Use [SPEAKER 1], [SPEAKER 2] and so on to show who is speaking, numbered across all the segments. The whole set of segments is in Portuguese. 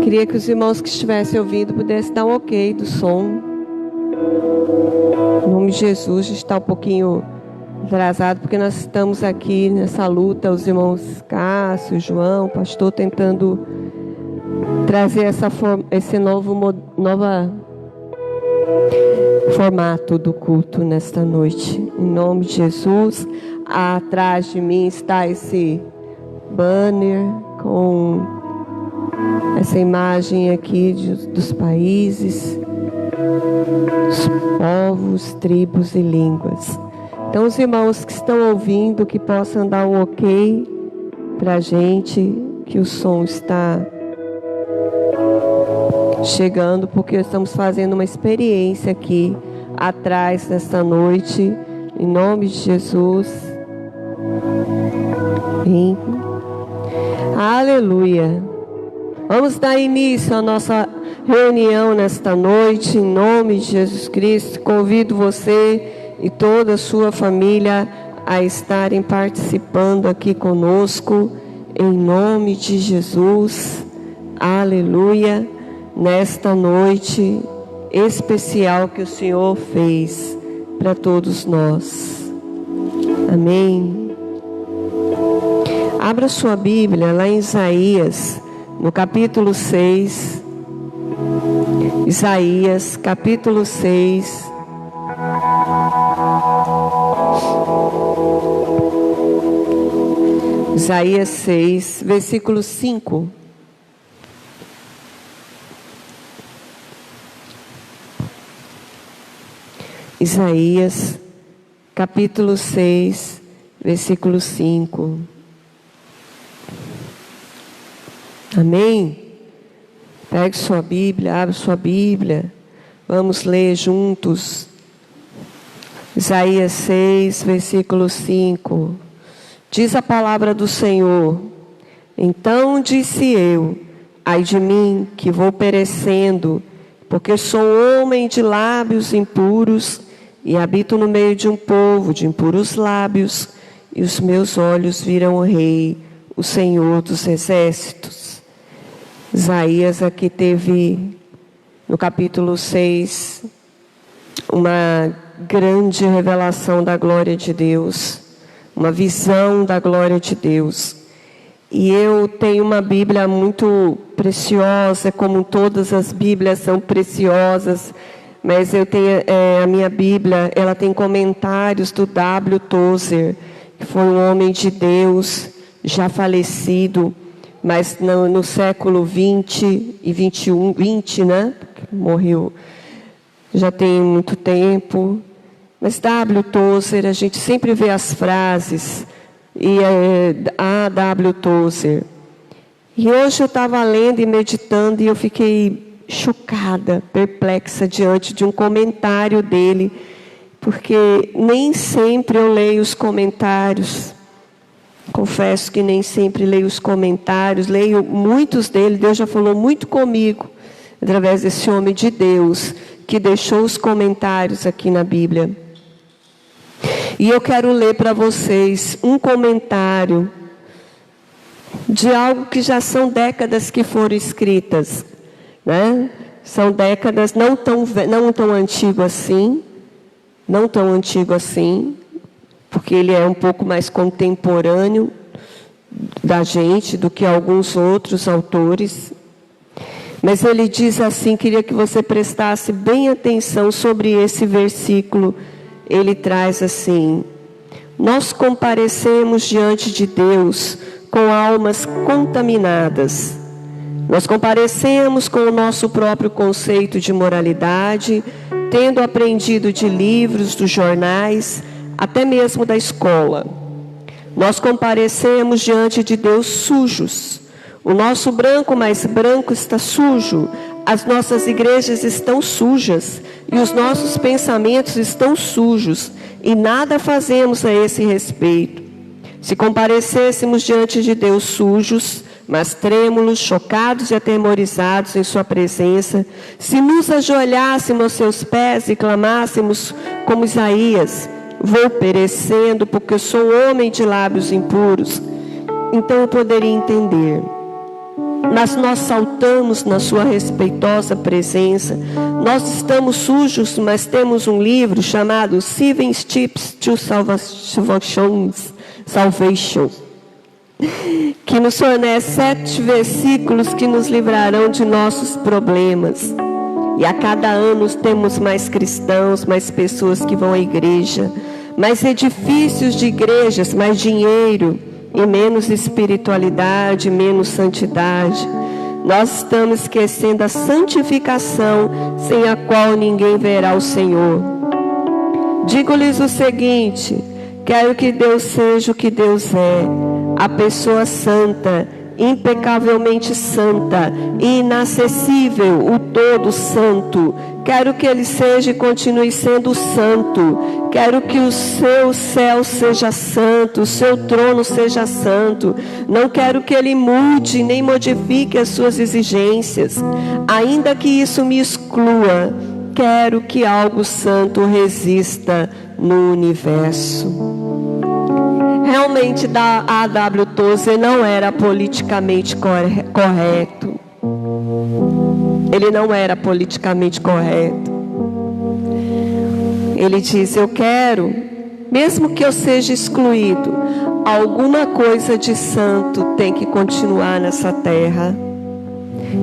[SPEAKER 1] Queria que os irmãos que estivessem ouvindo pudessem dar um ok do som. Em nome de Jesus, a gente está um pouquinho atrasado, porque nós estamos aqui nessa luta, os irmãos Cássio, João, pastor, tentando trazer esse novo formato do culto nesta noite. Em nome de Jesus, atrás de mim está esse banner com essa imagem aqui dos países, dos povos, tribos e línguas. Então, os irmãos que estão ouvindo, que possam dar um ok para a gente, que o som está chegando, porque estamos fazendo uma experiência aqui atrás nesta noite, em nome de Jesus. Amém. Aleluia. Vamos dar início à nossa reunião nesta noite, em nome de Jesus Cristo. Convido você e toda a sua família a estarem participando aqui conosco, em nome de Jesus. Aleluia. Nesta noite especial que o Senhor fez para todos nós. Amém. Abra sua Bíblia lá em Isaías, no capítulo 6, Isaías, capítulo 6, Isaías 6, versículo 5. Isaías, capítulo 6, versículo 5. Amém? Pegue sua Bíblia, abre sua Bíblia. Vamos ler juntos. Isaías 6, versículo 5. Diz a palavra do Senhor: Então disse eu, ai de mim, que vou perecendo, porque sou homem de lábios impuros, e habito no meio de um povo de impuros lábios, e os meus olhos viram o Rei, o Senhor dos Exércitos. Isaías aqui teve, no capítulo 6, uma grande revelação da glória de Deus, uma visão da glória de Deus. E eu tenho uma Bíblia muito preciosa, como todas as Bíblias são preciosas, mas eu tenho a minha Bíblia, ela tem comentários do W. Tozer, que foi um homem de Deus, já falecido, mas no século 20 e 21, 20, né? Morreu, já tem muito tempo. Mas W. Tozer, a gente sempre vê as frases, e A. W. Tozer. E hoje eu estava lendo e meditando, e eu fiquei chocada, perplexa diante de um comentário dele, porque nem sempre eu leio os comentários. Confesso que nem sempre leio os comentários, leio muitos deles. Deus já falou muito comigo, através desse homem de Deus, que deixou os comentários aqui na Bíblia. E eu quero ler para vocês um comentário de algo que já são décadas que foram escritas, né? São décadas não tão antigo assim, porque ele é um pouco mais contemporâneo da gente do que alguns outros autores. Mas ele diz assim, queria que você prestasse bem atenção sobre esse versículo. Ele traz assim: nós comparecemos diante de Deus com almas contaminadas. Nós comparecemos com o nosso próprio conceito de moralidade, tendo aprendido de livros, dos jornais, até mesmo da escola. Nós comparecemos diante de Deus sujos. O nosso branco mais branco está sujo, as nossas igrejas estão sujas, e os nossos pensamentos estão sujos, e nada fazemos a esse respeito. Se comparecêssemos diante de Deus sujos, mas trêmulos, chocados e atemorizados em sua presença, se nos ajoelhássemos aos seus pés e clamássemos como Isaías: vou perecendo porque eu sou um homem de lábios impuros, então eu poderia entender. Mas nós saltamos na sua respeitosa presença. Nós estamos sujos, mas temos um livro chamado 7 Steps to Salvation, que nos fornece 7 versículos que nos livrarão de nossos problemas. E a cada ano temos mais cristãos, mais pessoas que vão à igreja, mais edifícios de igrejas, mais dinheiro e menos espiritualidade, menos santidade. Nós estamos esquecendo a santificação, sem a qual ninguém verá o Senhor. Digo-lhes o seguinte: quero que Deus seja o que Deus é, a pessoa santa, impecavelmente santa, inacessível, o todo santo. Quero que Ele seja e continue sendo santo. Quero que o seu céu seja santo, o seu trono seja santo. Não quero que Ele mude nem modifique as suas exigências, ainda que isso me exclua. Quero que algo santo resista no universo. Realmente, A.W. Tozer não era politicamente correto. Ele não era politicamente correto. Ele diz: eu quero, mesmo que eu seja excluído, alguma coisa de santo tem que continuar nessa terra.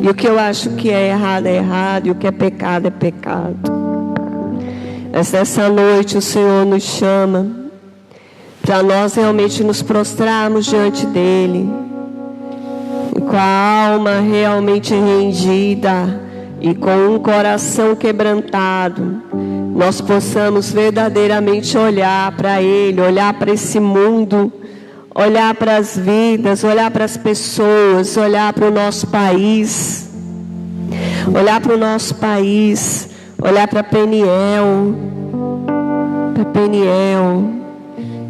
[SPEAKER 1] E o que eu acho que é errado, e o que é pecado, é pecado. Mas nessa noite o Senhor nos chama para nós realmente nos prostrarmos diante dEle, com a alma realmente rendida e com um coração quebrantado, nós possamos verdadeiramente olhar para Ele, olhar para esse mundo, olhar para as vidas, olhar para as pessoas, olhar para o nosso país, olhar para Peniel,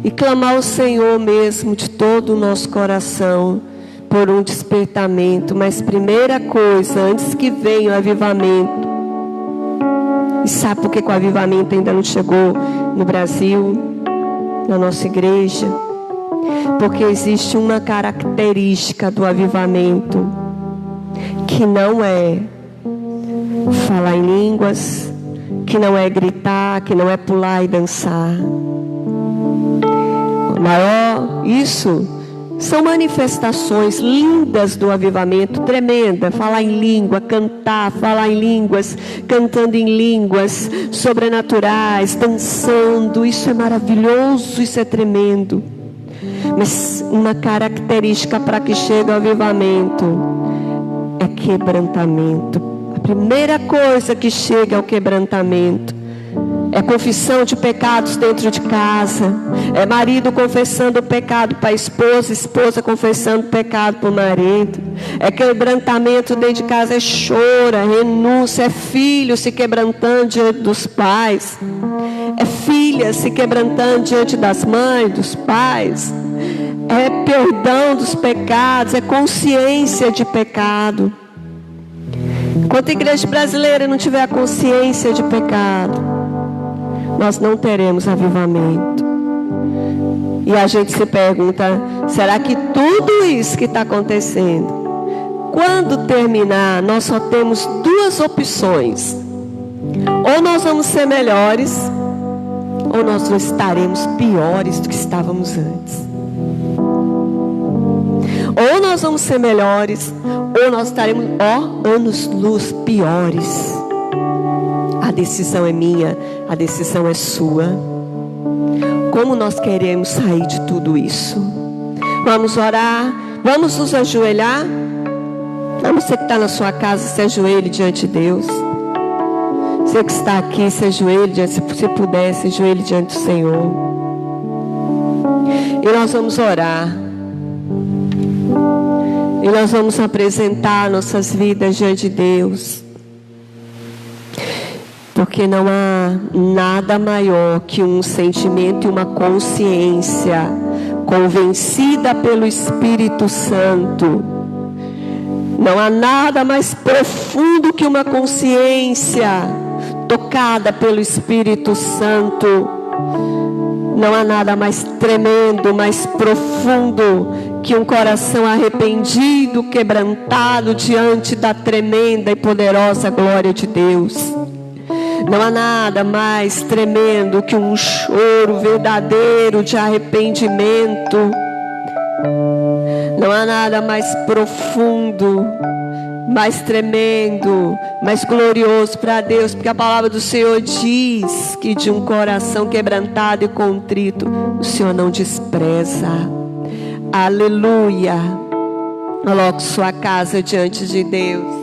[SPEAKER 1] e clamar ao Senhor mesmo de todo o nosso coração por um despertamento. Mas primeira coisa, antes que venha o avivamento, e sabe por que o avivamento ainda não chegou no Brasil, na nossa igreja? Porque existe uma característica do avivamento, que não é falar em línguas, que não é gritar, que não é pular e dançar. Isso são manifestações lindas do avivamento, tremenda. Falar em língua, cantar, falar em línguas, cantando em línguas sobrenaturais, dançando. Isso é maravilhoso, isso é tremendo. Mas uma característica para que chegue ao avivamento é quebrantamento. A primeira coisa que chega é o quebrantamento. É confissão de pecados dentro de casa. É marido confessando o pecado para a esposa, esposa confessando o pecado para o marido. É quebrantamento dentro de casa, é choro, é renúncia, é filho se quebrantando diante dos pais. É filha se quebrantando diante das mães, dos pais. É perdão dos pecados, é consciência de pecado. Enquanto a igreja brasileira não tiver a consciência de pecado, nós não teremos avivamento. E a gente se pergunta: será que tudo isso que está acontecendo, quando terminar, nós só temos 2 opções: ou nós vamos ser melhores, ou nós não estaremos piores do que estávamos antes. Ou nós vamos ser melhores, ou nós estaremos anos-luz piores. A decisão é minha, a decisão é sua. Como nós queremos sair de tudo isso? Vamos orar, vamos nos ajoelhar. Você que está na sua casa, se ajoelhe diante de Deus. Você que está aqui, se ajoelhe diante, se você puder, se ajoelhe diante do Senhor. E nós vamos orar. E nós vamos apresentar nossas vidas diante de Deus. Porque não há nada maior que um sentimento e uma consciência convencida pelo Espírito Santo. Não há nada mais profundo que uma consciência tocada pelo Espírito Santo. Não há nada mais tremendo, mais profundo que um coração arrependido, quebrantado diante da tremenda e poderosa glória de Deus. Não há nada mais tremendo que um choro verdadeiro de arrependimento. Não há nada mais profundo, mais tremendo, mais glorioso para Deus, porque a palavra do Senhor diz que de um coração quebrantado e contrito, o Senhor não despreza. Aleluia. Coloque sua casa diante de Deus.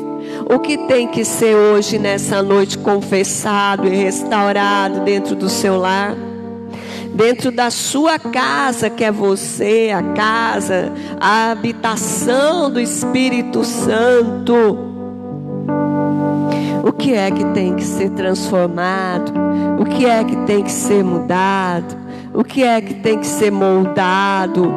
[SPEAKER 1] O que tem que ser hoje, nessa noite, confessado e restaurado dentro do seu lar? Dentro da sua casa, que é você, a casa, a habitação do Espírito Santo. O que é que tem que ser transformado? O que é que tem que ser mudado? O que é que tem que ser moldado?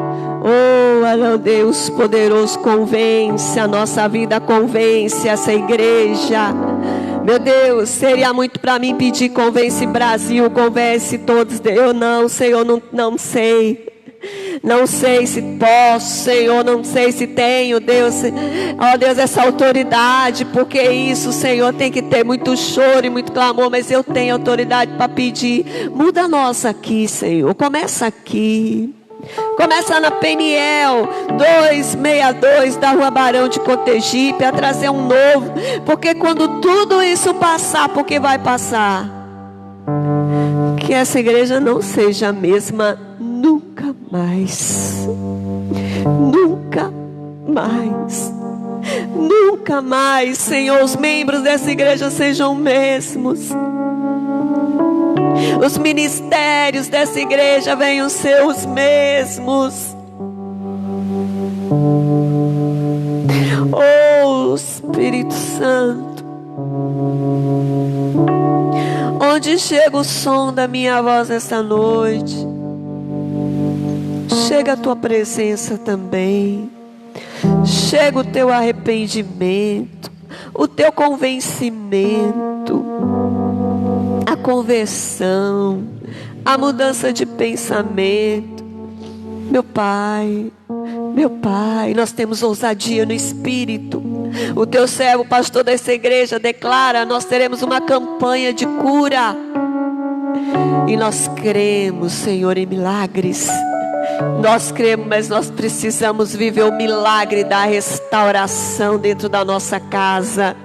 [SPEAKER 1] Oh, meu Deus poderoso, convence a nossa vida, convence essa igreja. Meu Deus, seria muito para mim pedir: convence Brasil, convence todos. Eu não, Senhor, não sei. Não sei se posso, Senhor, não sei se tenho, Deus. Ó Deus, essa autoridade, porque isso, Senhor, tem que ter muito choro e muito clamor, mas eu tenho autoridade para pedir. Muda nós aqui, Senhor, começa aqui. Começa na Peniel 262 da Rua Barão de Cotegipe, a trazer um novo, porque quando tudo isso passar, porque vai passar, que essa igreja não seja a mesma nunca mais. Nunca mais. Nunca mais, Senhor, os membros dessa igreja sejam mesmos. Os ministérios dessa igreja venham ser os mesmos. Oh, Espírito Santo, onde chega o som da minha voz esta noite, chega a tua presença também. Chega o teu arrependimento, o teu convencimento, a conversão, a mudança de pensamento. Meu Pai, nós temos ousadia no Espírito. O teu servo, pastor dessa igreja, declara: nós teremos uma campanha de cura. E nós cremos, Senhor, em milagres. Nós cremos, mas nós precisamos viver o milagre da restauração dentro da nossa casa,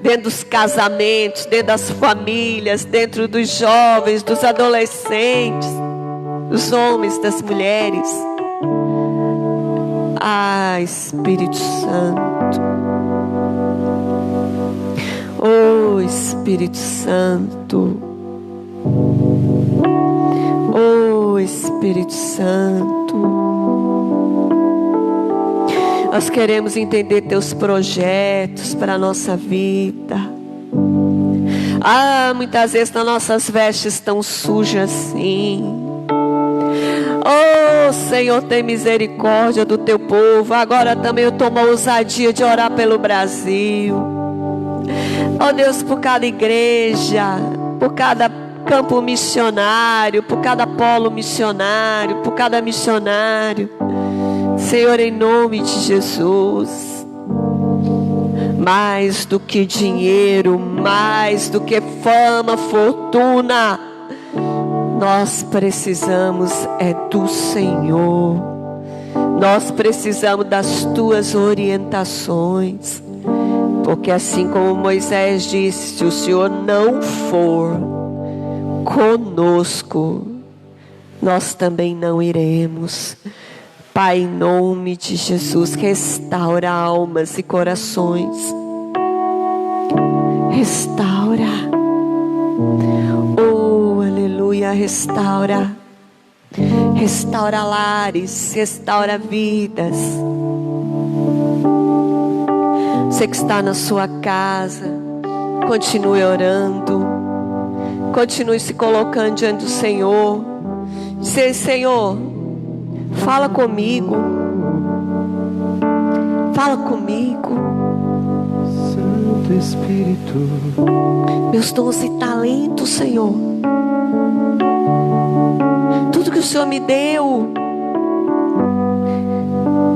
[SPEAKER 1] dentro dos casamentos, dentro das famílias, dentro dos jovens, dos adolescentes, dos homens, das mulheres. Ah, Espírito Santo. Oh, Espírito Santo. Oh, Espírito Santo. Nós queremos entender teus projetos para a nossa vida. Ah, muitas vezes as nossas vestes estão sujas assim. Oh, Senhor, tem misericórdia do teu povo. Agora também eu tomo a ousadia de orar pelo Brasil. Oh Deus, por cada igreja, por cada campo missionário, por cada polo missionário, por cada missionário. Senhor, em nome de Jesus, mais do que dinheiro, mais do que fama, fortuna, nós precisamos é do Senhor. Nós precisamos das tuas orientações, porque assim como Moisés disse, se o Senhor não for conosco, nós também não iremos. Pai, em nome de Jesus, restaura almas e corações. Restaura. Oh, aleluia, restaura. Restaura lares, restaura vidas. Você que está na sua casa, continue orando. Continue se colocando diante do Senhor. Dizer: Senhor, fala comigo. Fala comigo.
[SPEAKER 2] Santo Espírito,
[SPEAKER 1] meus dons e talentos, Senhor. Tudo que que o Senhor me deu.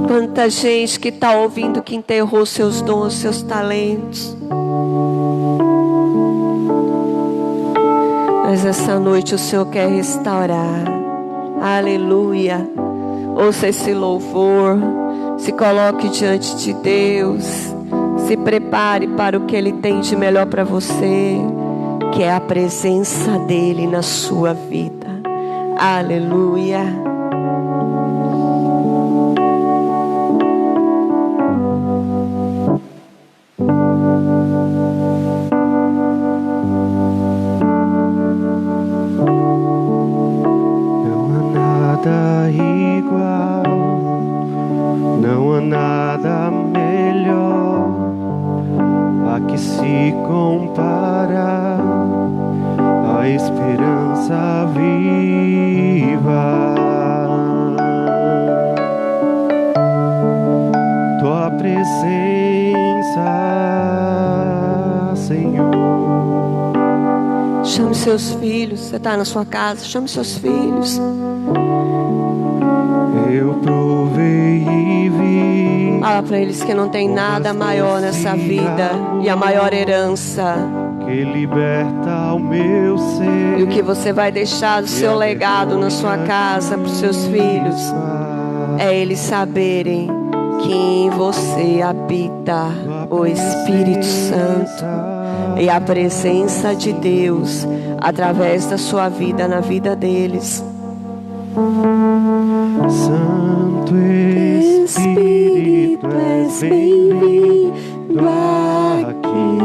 [SPEAKER 1] Quanta gente que está ouvindo que enterrou seus dons, seus talentos. Mas essa noite o Senhor quer restaurar. Aleluia. Ouça esse louvor. Se coloque diante de Deus. Se prepare para o que Ele tem de melhor para você, que é a presença dEle na sua vida. Aleluia.
[SPEAKER 2] Não há nada melhor a que se compara a esperança viva. Tua presença, Senhor.
[SPEAKER 1] Chame seus filhos. Você está na sua casa, chame seus filhos.
[SPEAKER 2] Eu provei e vi.
[SPEAKER 1] Fala para eles que não tem nada maior nessa vida, e a maior herança,
[SPEAKER 2] que liberta o meu ser.
[SPEAKER 1] e o que você vai deixar do seu legado na sua casa para os seus filhos, é eles saberem que em você habita o Espírito Santo e a presença de Deus através da sua vida, na vida deles.
[SPEAKER 2] Santo Espírito, és bem-vindo aqui.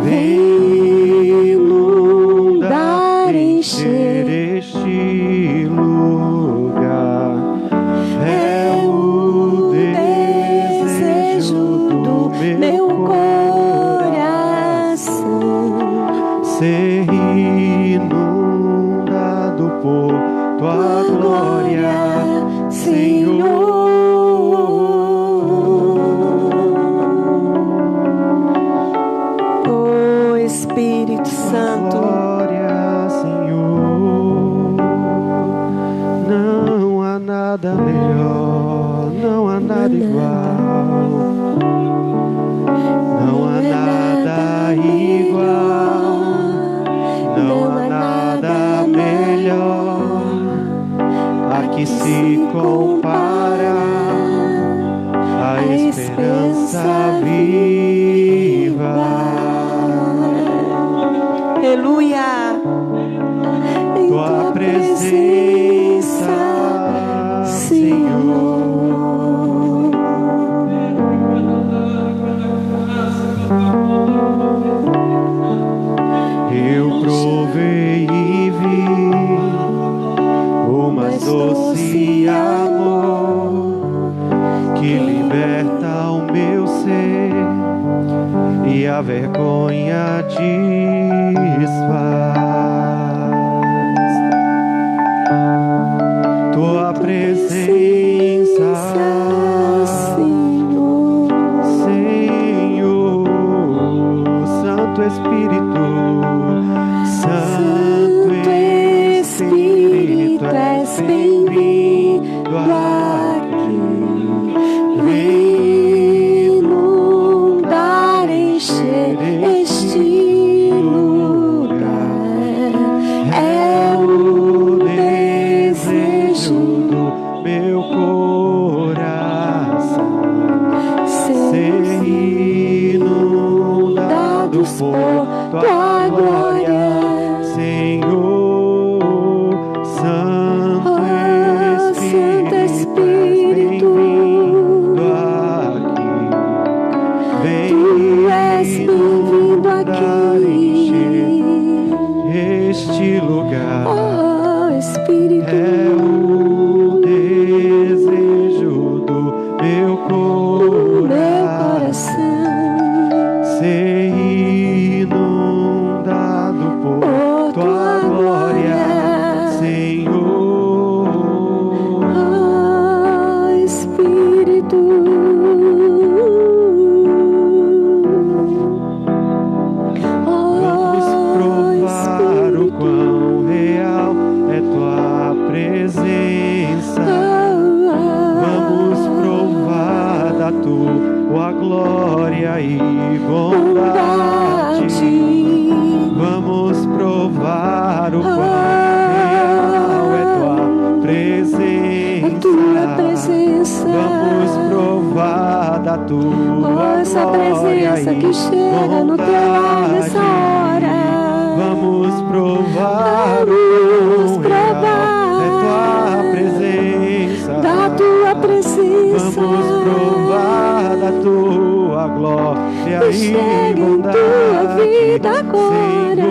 [SPEAKER 2] Vem inundar, encher este lugar. É o desejo do meu coração ser inundado por tua glória, Senhor.
[SPEAKER 1] Oh Espírito Santo,
[SPEAKER 2] Glória, Senhor. Não há nada melhor, não há nada igual. Não há nada igual. Não há nada melhor a que se compara a esperança viva.
[SPEAKER 1] aleluia.
[SPEAKER 2] Tua presença, Senhor. Eu provei e vi o mais doce amor que liberta o meu ser e a vergonha desfaz. Tua presença, Senhor, Santo Espírito, Santo Espírito, és bem-vindo aqui. Vem inundar, encher este lugar. É o desejo do meu coração ser inundado por tua glória, Senhor. Santo Espírito, bem-vindo aqui. Vem inundar, encher este lugar.
[SPEAKER 1] Oh Espírito,
[SPEAKER 2] É o desejo do meu coração ser inundado glória e bondade. Vamos provar o quão real é tua presença. Vamos provar da tua
[SPEAKER 1] essa presença
[SPEAKER 2] glória
[SPEAKER 1] que chega no teu lar nessa hora.
[SPEAKER 2] Vamos provar o quão real é tua presença.
[SPEAKER 1] Da tua presença.
[SPEAKER 2] Vamos provar da tua glória
[SPEAKER 1] que
[SPEAKER 2] e
[SPEAKER 1] chega em
[SPEAKER 2] bondade,
[SPEAKER 1] tua vida agora.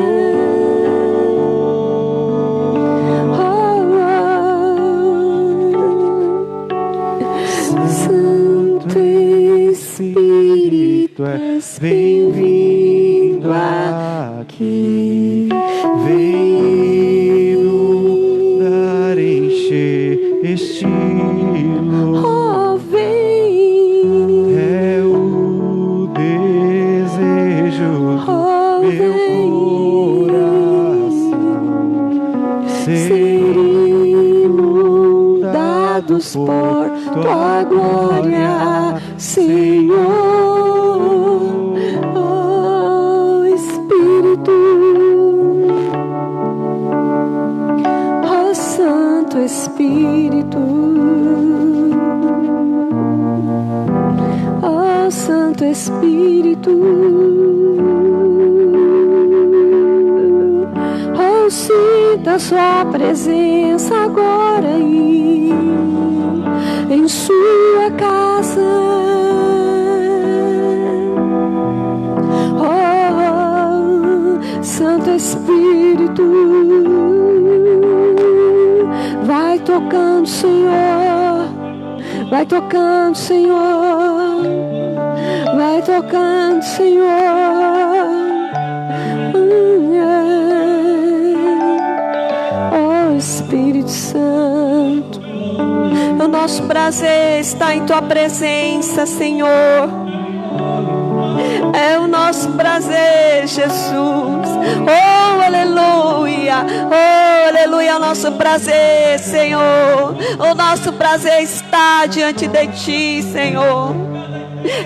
[SPEAKER 1] Santo Espírito, és bem-vindo aqui.
[SPEAKER 2] Vem inundar, encher este lugar.
[SPEAKER 1] Vem.
[SPEAKER 2] É o desejo do meu coração ser
[SPEAKER 1] inundados por tua glória, Senhor. Oh Espírito, oh Santo Espírito, oh Santo Espírito, oh sinta a sua presença agora aí em sua casa. Oh Santo Espírito, vai tocando, Senhor, vai tocando, Senhor, vai tocando, Senhor. Oh Espírito Santo, o nosso prazer está em tua presença, Senhor. É o nosso prazer, Jesus. Oh, aleluia. Oh, aleluia. É o nosso prazer, Senhor. O nosso prazer está diante de ti, Senhor.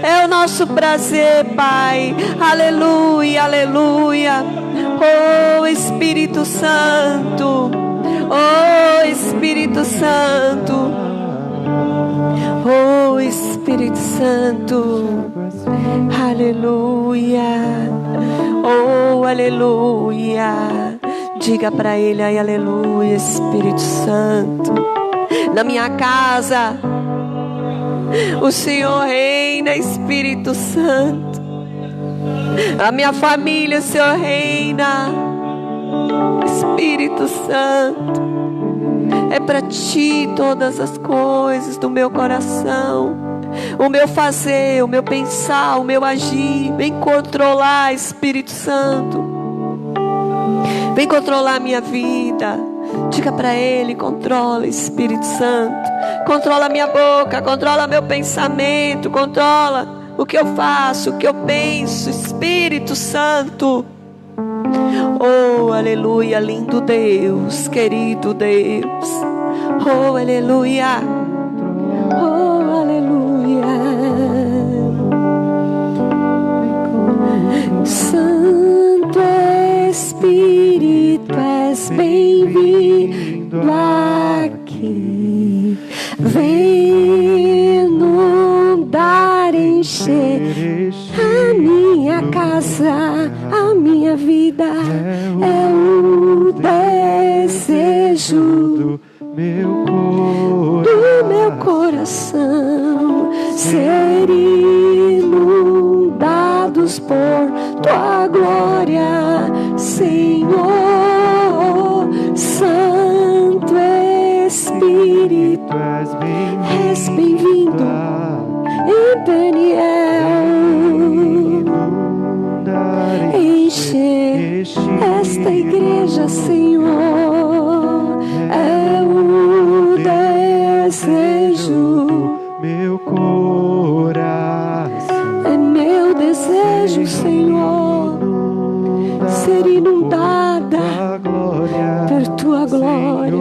[SPEAKER 1] É o nosso prazer, Pai. Aleluia, aleluia. Oh, Espírito Santo. Oh, Espírito Santo. Oh, Espírito Santo. Aleluia. Oh, aleluia. Diga para ele aí, aleluia, Espírito Santo. Na minha casa, o Senhor reina, Espírito Santo. A minha família, o Senhor reina, Espírito Santo. É para ti todas as coisas do meu coração. O meu fazer, o meu pensar, o meu agir. Vem controlar, Espírito Santo. Vem controlar a minha vida. Diga para ele, controla, Espírito Santo. Controla a minha boca, controla meu pensamento, controla o que eu faço, o que eu penso, Espírito Santo. Oh, aleluia, lindo Deus, querido Deus. Oh, aleluia. Oh, aleluia. Santo Espírito, és bem-vindo aqui. Vem inundar, encher a minha casa, a minha vida. É o desejo do meu coração ser inundados por tua glória, Senhor. Santo Espírito, és bem-vindo em Daniel. Enche esta igreja, Senhor. É o desejo,
[SPEAKER 2] meu coração.
[SPEAKER 1] é meu desejo, Senhor, ser inundada por tua glória.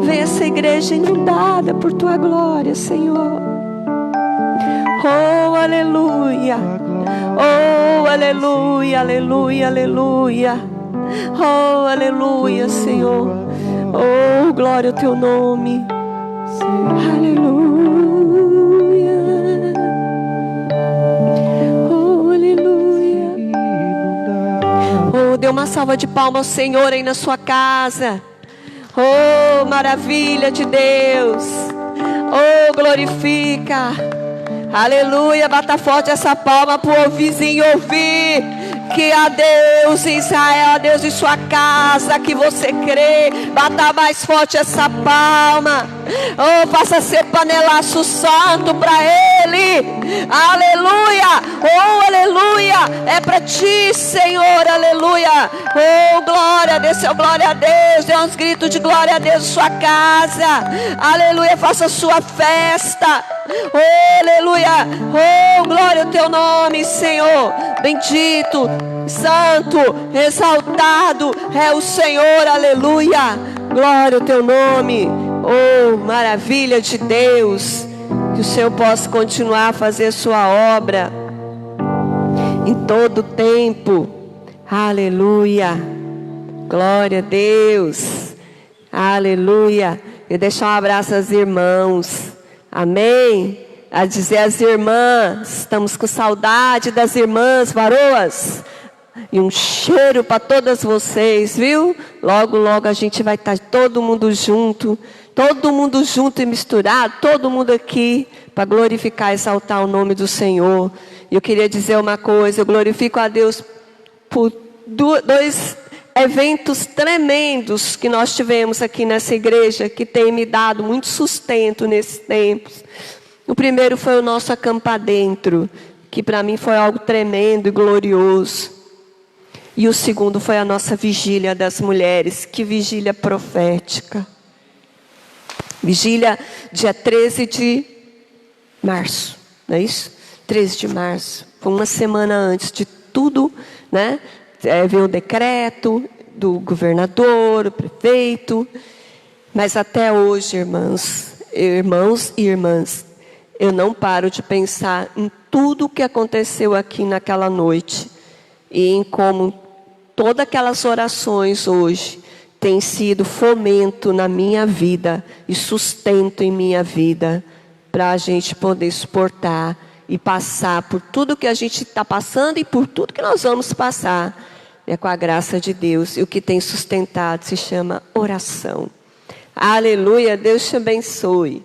[SPEAKER 1] Vem essa igreja inundada por tua glória, Senhor. Oh, aleluia. Oh, aleluia, aleluia, aleluia. Oh, aleluia, Senhor. Oh, glória ao teu nome. Aleluia. Oh, aleluia. Oh, dê uma salva de palmas ao Senhor aí na sua casa. Oh, maravilha de Deus. Oh, glorifica. Aleluia, bata forte essa palma para o vizinho ouvir que há Deus em Israel, há Deus em sua casa, que você crê. Bata mais forte essa palma. Oh, faça ser panelaço santo para Ele. Aleluia, oh, aleluia, é para ti, Senhor, aleluia. Oh, glória a Deus, seu glória a Deus. Dê uns gritos de glória a Deus em sua casa. Aleluia, faça sua festa. Oh, aleluia, oh, glória ao teu nome, Senhor. Bendito, santo, exaltado é o Senhor, aleluia. Glória ao teu nome. Oh, maravilha de Deus. Que o Senhor possa continuar a fazer sua obra em todo tempo. Aleluia. Glória a Deus. Aleluia. E deixar um abraço às irmãos. Amém. A dizer às irmãs, estamos com saudade das irmãs varoas. E um cheiro para todas vocês, viu? Logo, logo a gente vai estar todo mundo junto e misturado, todo mundo aqui, para glorificar e exaltar o nome do Senhor. E eu queria dizer uma coisa, eu glorifico a Deus por dois eventos tremendos que nós tivemos aqui nessa igreja, que tem me dado muito sustento nesses tempos. O primeiro foi o nosso acampar dentro, que para mim foi algo tremendo e glorioso. E o segundo foi a nossa vigília das mulheres, que vigília profética. Vigília dia 13 de março, não é isso? 13 de março, foi uma semana antes de tudo, né? Veio o decreto do governador, o prefeito. Mas até hoje, irmãos e irmãs, eu não paro de pensar em tudo o que aconteceu aqui naquela noite. E em como todas aquelas orações hoje têm sido fomento na minha vida e sustento em minha vida, para a gente poder suportar e passar por tudo que a gente está passando e por tudo que nós vamos passar. É com a graça de Deus. E o que tem sustentado se chama oração. Aleluia, Deus te abençoe.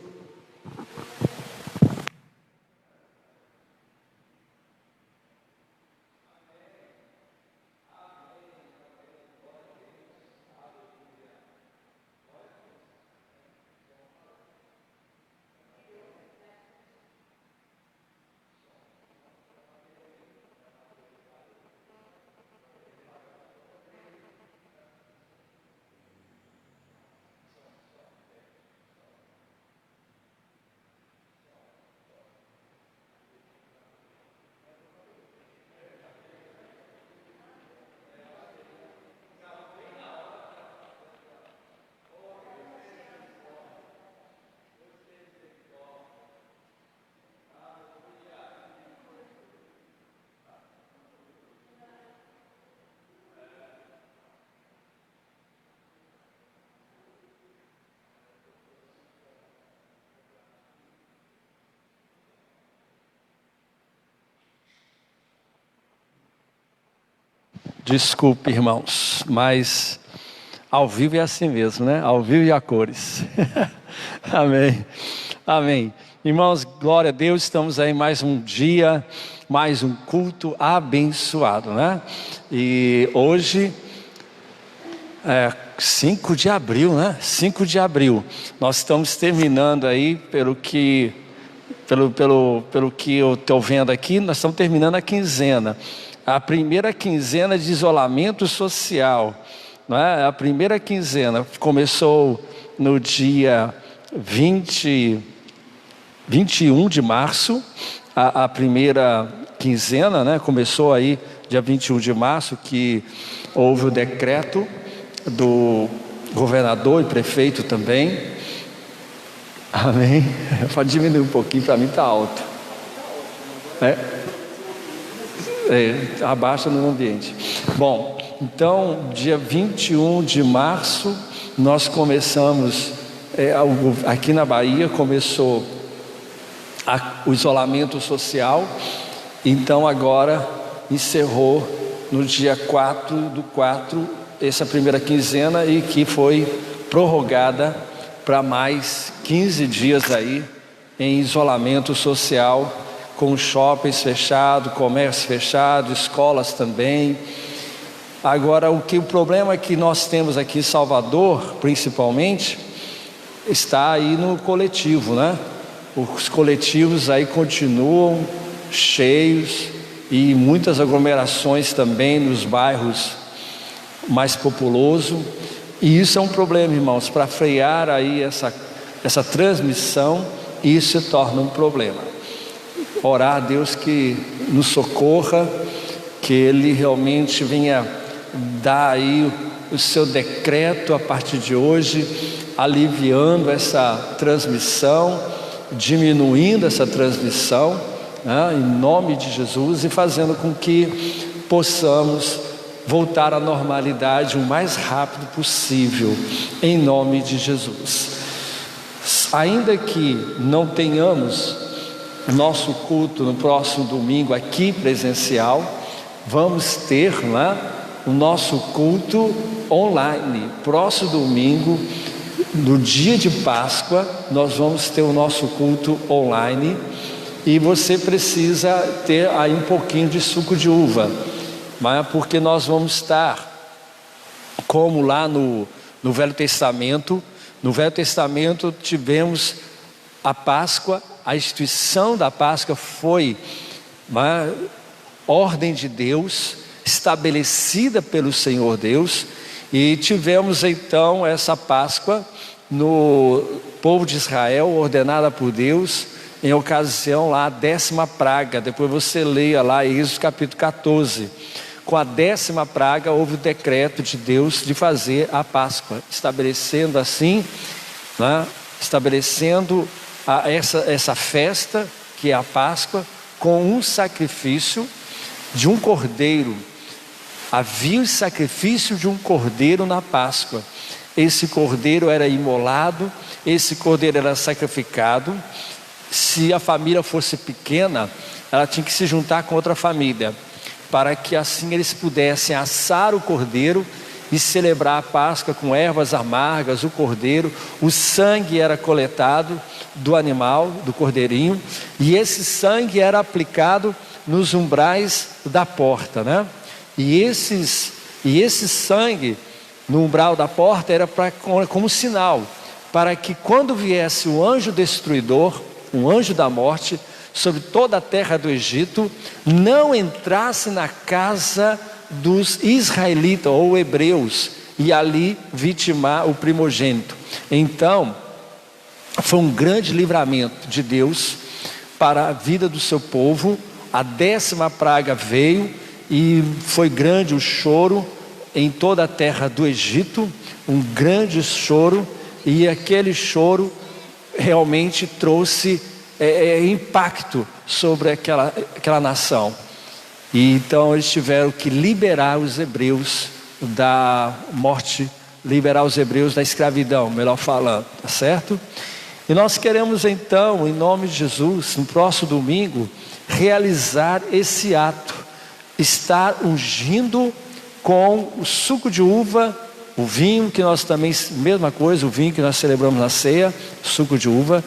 [SPEAKER 3] Desculpe, irmãos, mas ao vivo é assim mesmo, né? Ao vivo e a cores. Amém. Amém. Irmãos, glória a Deus, estamos aí mais um dia, mais um culto abençoado, né? E hoje é 5 de abril, né? 5 de abril. Nós estamos terminando aí, pelo que eu estou vendo aqui, nós estamos terminando a quinzena. A primeira quinzena de isolamento social, não é? A primeira quinzena começou no dia 21 de março, a primeira quinzena, né? Começou aí dia 21 de março, que houve o decreto do governador e prefeito também. Amém. Pode diminuir um pouquinho, para mim está alto. abaixa no ambiente. Bom, então, dia 21 de março, nós começamos, aqui na Bahia, começou o isolamento social. Então, agora encerrou no dia 4/4, essa primeira quinzena, e que foi prorrogada para mais 15 dias aí em isolamento social, com shoppings fechados, comércio fechado, escolas também. Agora, o problema que nós temos aqui em Salvador, principalmente, está aí no coletivo, né? Os coletivos aí continuam cheios e muitas aglomerações também nos bairros mais populosos. E isso é um problema, irmãos, para frear aí essa transmissão, isso se torna um problema. Orar a Deus que nos socorra, que Ele realmente venha dar aí o seu decreto a partir de hoje, aliviando essa transmissão, diminuindo essa transmissão, né, em nome de Jesus, e fazendo com que possamos voltar à normalidade o mais rápido possível, em nome de Jesus. Ainda que não tenhamos nosso culto no próximo domingo aqui presencial, vamos ter lá o nosso culto online. Próximo domingo, no dia de Páscoa, nós vamos ter o nosso culto online, e você precisa ter aí um pouquinho de suco de uva, porque nós vamos estar como lá no Velho Testamento. No Velho Testamento tivemos a Páscoa, a instituição da Páscoa foi uma ordem de Deus, estabelecida pelo Senhor Deus, e tivemos então essa Páscoa no povo de Israel, ordenada por Deus, em ocasião lá, a 10ª praga. Depois você leia lá Êxodo capítulo 14. Com a 10ª praga houve o decreto de Deus de fazer a Páscoa, estabelecendo assim, né, estabelecendo essa festa que é a Páscoa, com um sacrifício de um cordeiro. Havia o sacrifício de um cordeiro na Páscoa. Esse cordeiro era imolado, esse cordeiro era sacrificado. Se a família fosse pequena, ela tinha que se juntar com outra família, para que assim eles pudessem assar o cordeiro e celebrar a Páscoa com ervas amargas, o cordeiro. O sangue era coletado do animal, do cordeirinho, e esse sangue era aplicado nos umbrais da porta, né? E esse sangue no umbral da porta era como sinal, para que quando viesse o anjo destruidor, um anjo da morte, sobre toda a terra do Egito, não entrasse na casa dos israelitas ou hebreus, e ali vitimar o primogênito. Então, foi um grande livramento de Deus para a vida do seu povo. A 10ª praga veio, e foi grande o choro em toda a terra do Egito, um grande choro, e aquele choro realmente trouxe impacto sobre aquela nação. E então eles tiveram que liberar os hebreus da morte, liberar os hebreus da escravidão, melhor falando, tá certo? E nós queremos então, em nome de Jesus, no próximo domingo, realizar esse ato, estar ungindo com o suco de uva, o vinho, que nós também, mesma coisa, o vinho que nós celebramos na ceia, suco de uva,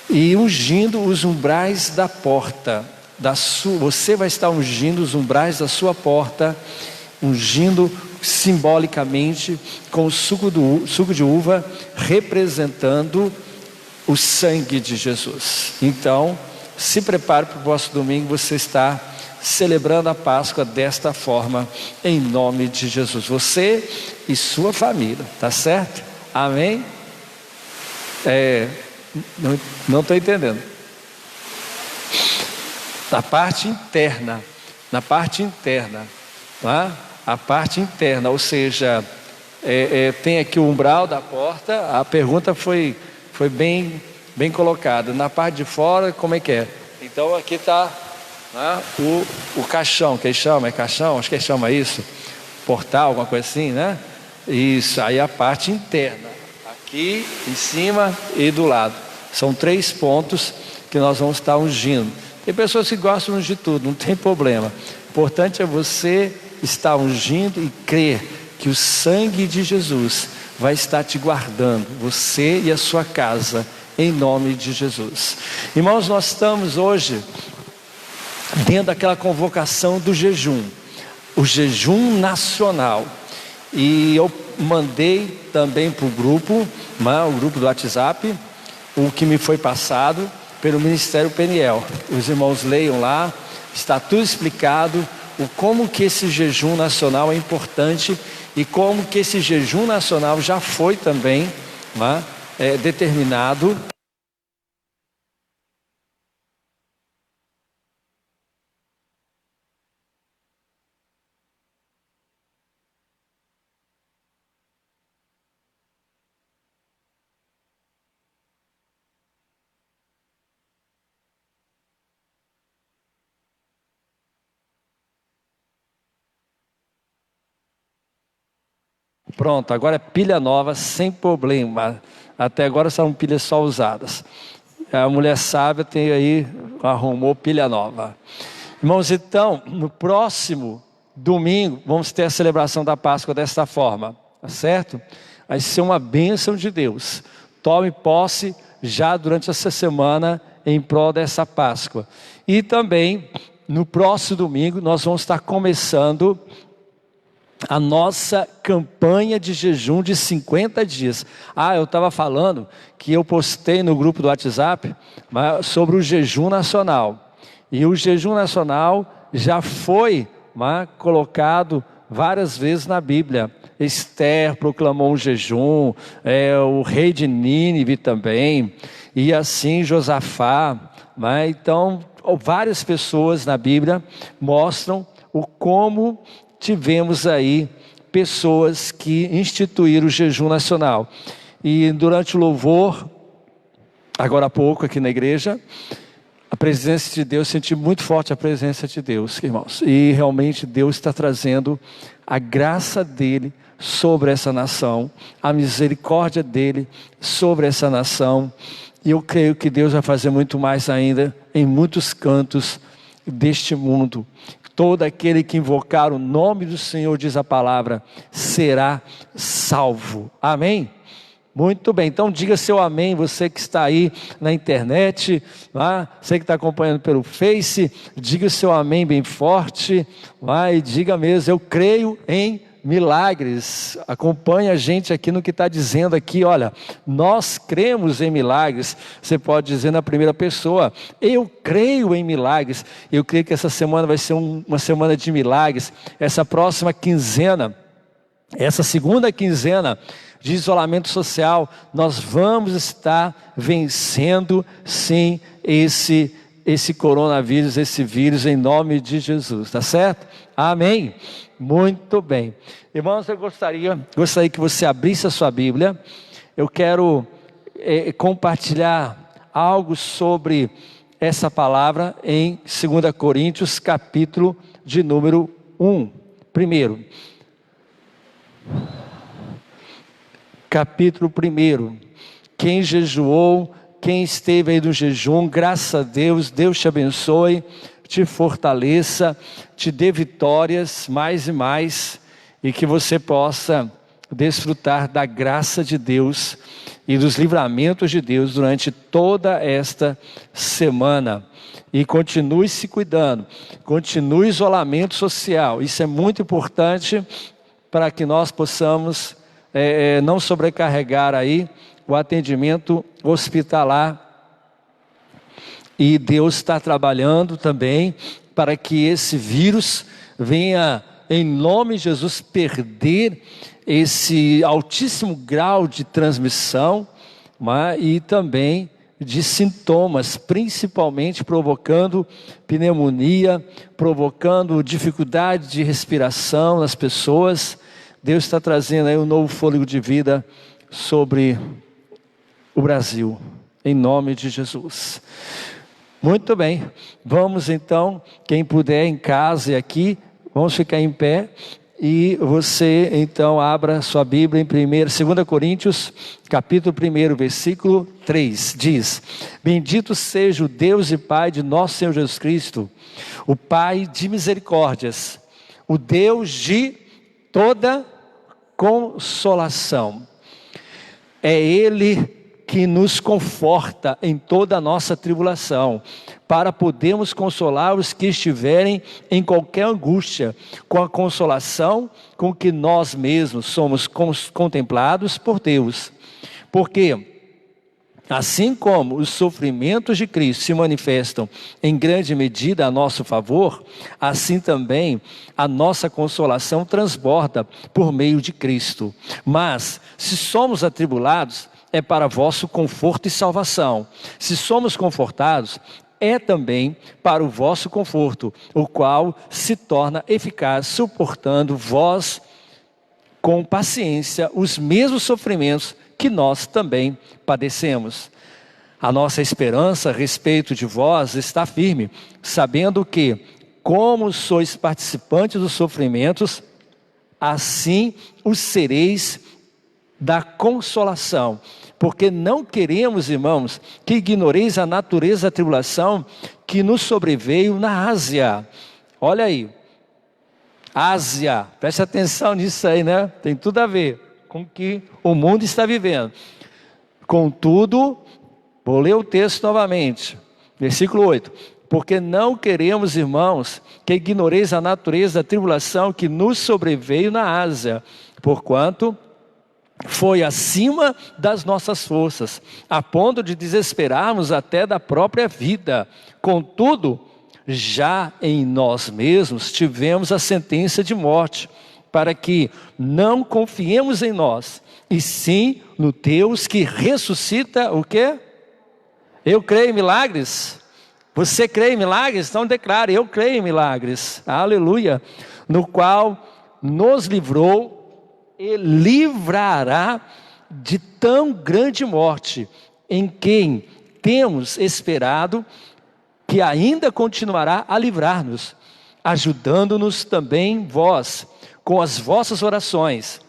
[SPEAKER 3] e ungindo os umbrais da porta, você vai estar ungindo os umbrais da sua porta, ungindo simbolicamente com o suco de uva, representando o sangue de Jesus. Então, se prepare para o próximo domingo, você está celebrando a Páscoa desta forma, em nome de Jesus, você e sua família, tá certo? Amém? Não estou entendendo. Na parte interna, tá? A parte interna, ou seja, tem aqui o umbral da porta. A pergunta foi bem colocada. Na parte de fora, como é que é? Então aqui está né, o caixão, que eles chamam, é caixão? Acho que eles chamam isso, portal, alguma coisa assim, né? Isso, aí a parte interna, aqui em cima e do lado. São 3 pontos que nós vamos estar ungindo. Tem pessoas que gostam de ungir tudo, não tem problema. O importante é você estar ungindo e crer que o sangue de Jesus vai estar te guardando, você e a sua casa, em nome de Jesus. Irmãos, nós estamos hoje dentro daquela convocação do jejum, o jejum nacional. E eu mandei também para o grupo do WhatsApp, o que me foi passado pelo Ministério Peniel. Os irmãos leiam lá, está tudo explicado, como que esse jejum nacional é importante e como que esse jejum nacional já foi também determinado. Pronto, agora é pilha nova, sem problema. Até agora são pilhas só usadas. A mulher sábia tem aí, arrumou pilha nova. Irmãos, então, no próximo domingo, vamos ter a celebração da Páscoa desta forma, tá certo? Vai ser uma bênção de Deus. Tome posse já durante essa semana em prol dessa Páscoa. E também, no próximo domingo, nós vamos estar começando a nossa campanha de jejum de 50 dias. Eu estava falando que eu postei no grupo do WhatsApp sobre o jejum nacional. E o jejum nacional já foi colocado várias vezes na Bíblia. Esther proclamou um jejum, o rei de Nínive também, e assim Josafá. Então, várias pessoas na Bíblia mostram como tivemos aí pessoas que instituíram o jejum nacional. E durante o louvor, agora há pouco aqui na igreja, a presença de Deus, senti muito forte a presença de Deus, irmãos. E realmente Deus está trazendo a graça dele sobre essa nação, a misericórdia dele sobre essa nação. E eu creio que Deus vai fazer muito mais ainda em muitos cantos deste mundo. Todo aquele que invocar o nome do Senhor, diz a palavra, será salvo. Amém? Muito bem, então diga seu amém, você que está aí na internet, você que está acompanhando pelo Face, diga o seu amém bem forte, e diga mesmo, eu creio em milagres. Acompanhe a gente aqui no que está dizendo aqui, olha, nós cremos em milagres. Você pode dizer na primeira pessoa, eu creio em milagres. Eu creio que essa semana vai ser uma semana de milagres. Essa próxima quinzena, essa segunda quinzena de isolamento social, nós vamos estar vencendo sim esse coronavírus, esse vírus, em nome de Jesus, tá certo? Amém? Muito bem. Irmãos, eu gostaria que você abrisse a sua Bíblia. Eu quero compartilhar algo sobre essa palavra em 2 Coríntios, capítulo de número 1. Primeiro, capítulo 1. Quem jejuou, quem esteve aí no jejum, graças a Deus, Deus te abençoe, te fortaleça, te dê vitórias mais e mais, e que você possa desfrutar da graça de Deus e dos livramentos de Deus durante toda esta semana. E continue se cuidando, continue o isolamento social. Isso é muito importante para que nós possamos não sobrecarregar aí o atendimento hospitalar. E Deus está trabalhando também para que esse vírus venha, em nome de Jesus, perder esse altíssimo grau de transmissão, e também de sintomas, principalmente provocando pneumonia, provocando dificuldade de respiração nas pessoas. Deus está trazendo aí um novo fôlego de vida sobre o Brasil, em nome de Jesus. Muito bem, vamos então, quem puder em casa e aqui, vamos ficar em pé. E você então abra sua Bíblia em 2 Coríntios, capítulo 1, versículo 3, diz: Bendito seja o Deus e Pai de nosso Senhor Jesus Cristo, o Pai de misericórdias, o Deus de toda consolação. É Ele que nos conforta em toda a nossa tribulação, para podermos consolar os que estiverem em qualquer angústia, com a consolação com que nós mesmos somos contemplados por Deus. Porque, assim como os sofrimentos de Cristo se manifestam em grande medida a nosso favor, assim também a nossa consolação transborda por meio de Cristo. Mas, se somos atribulados, é para vosso conforto e salvação. Se somos confortados, é também para o vosso conforto, o qual se torna eficaz, suportando vós com paciência os mesmos sofrimentos que nós também padecemos. A nossa esperança a respeito de vós está firme, sabendo que, como sois participantes dos sofrimentos, assim os sereis da consolação. Porque não queremos, irmãos, que ignoreis a natureza da tribulação que nos sobreveio na Ásia. Olha aí, Ásia, preste atenção nisso aí, né? Tem tudo a ver com o que o mundo está vivendo. Contudo, vou ler o texto novamente, versículo 8. Porque não queremos, irmãos, que ignoreis a natureza da tribulação que nos sobreveio na Ásia, porquanto foi acima das nossas forças, a ponto de desesperarmos até da própria vida. Contudo, já em nós mesmos tivemos a sentença de morte, para que não confiemos em nós, e sim no Deus que ressuscita o quê? Eu creio em milagres. Você crê em milagres? Então declare: eu creio em milagres. Aleluia. No qual nos livrou e livrará de tão grande morte, em quem temos esperado que ainda continuará a livrar-nos, ajudando-nos também vós, com as vossas orações,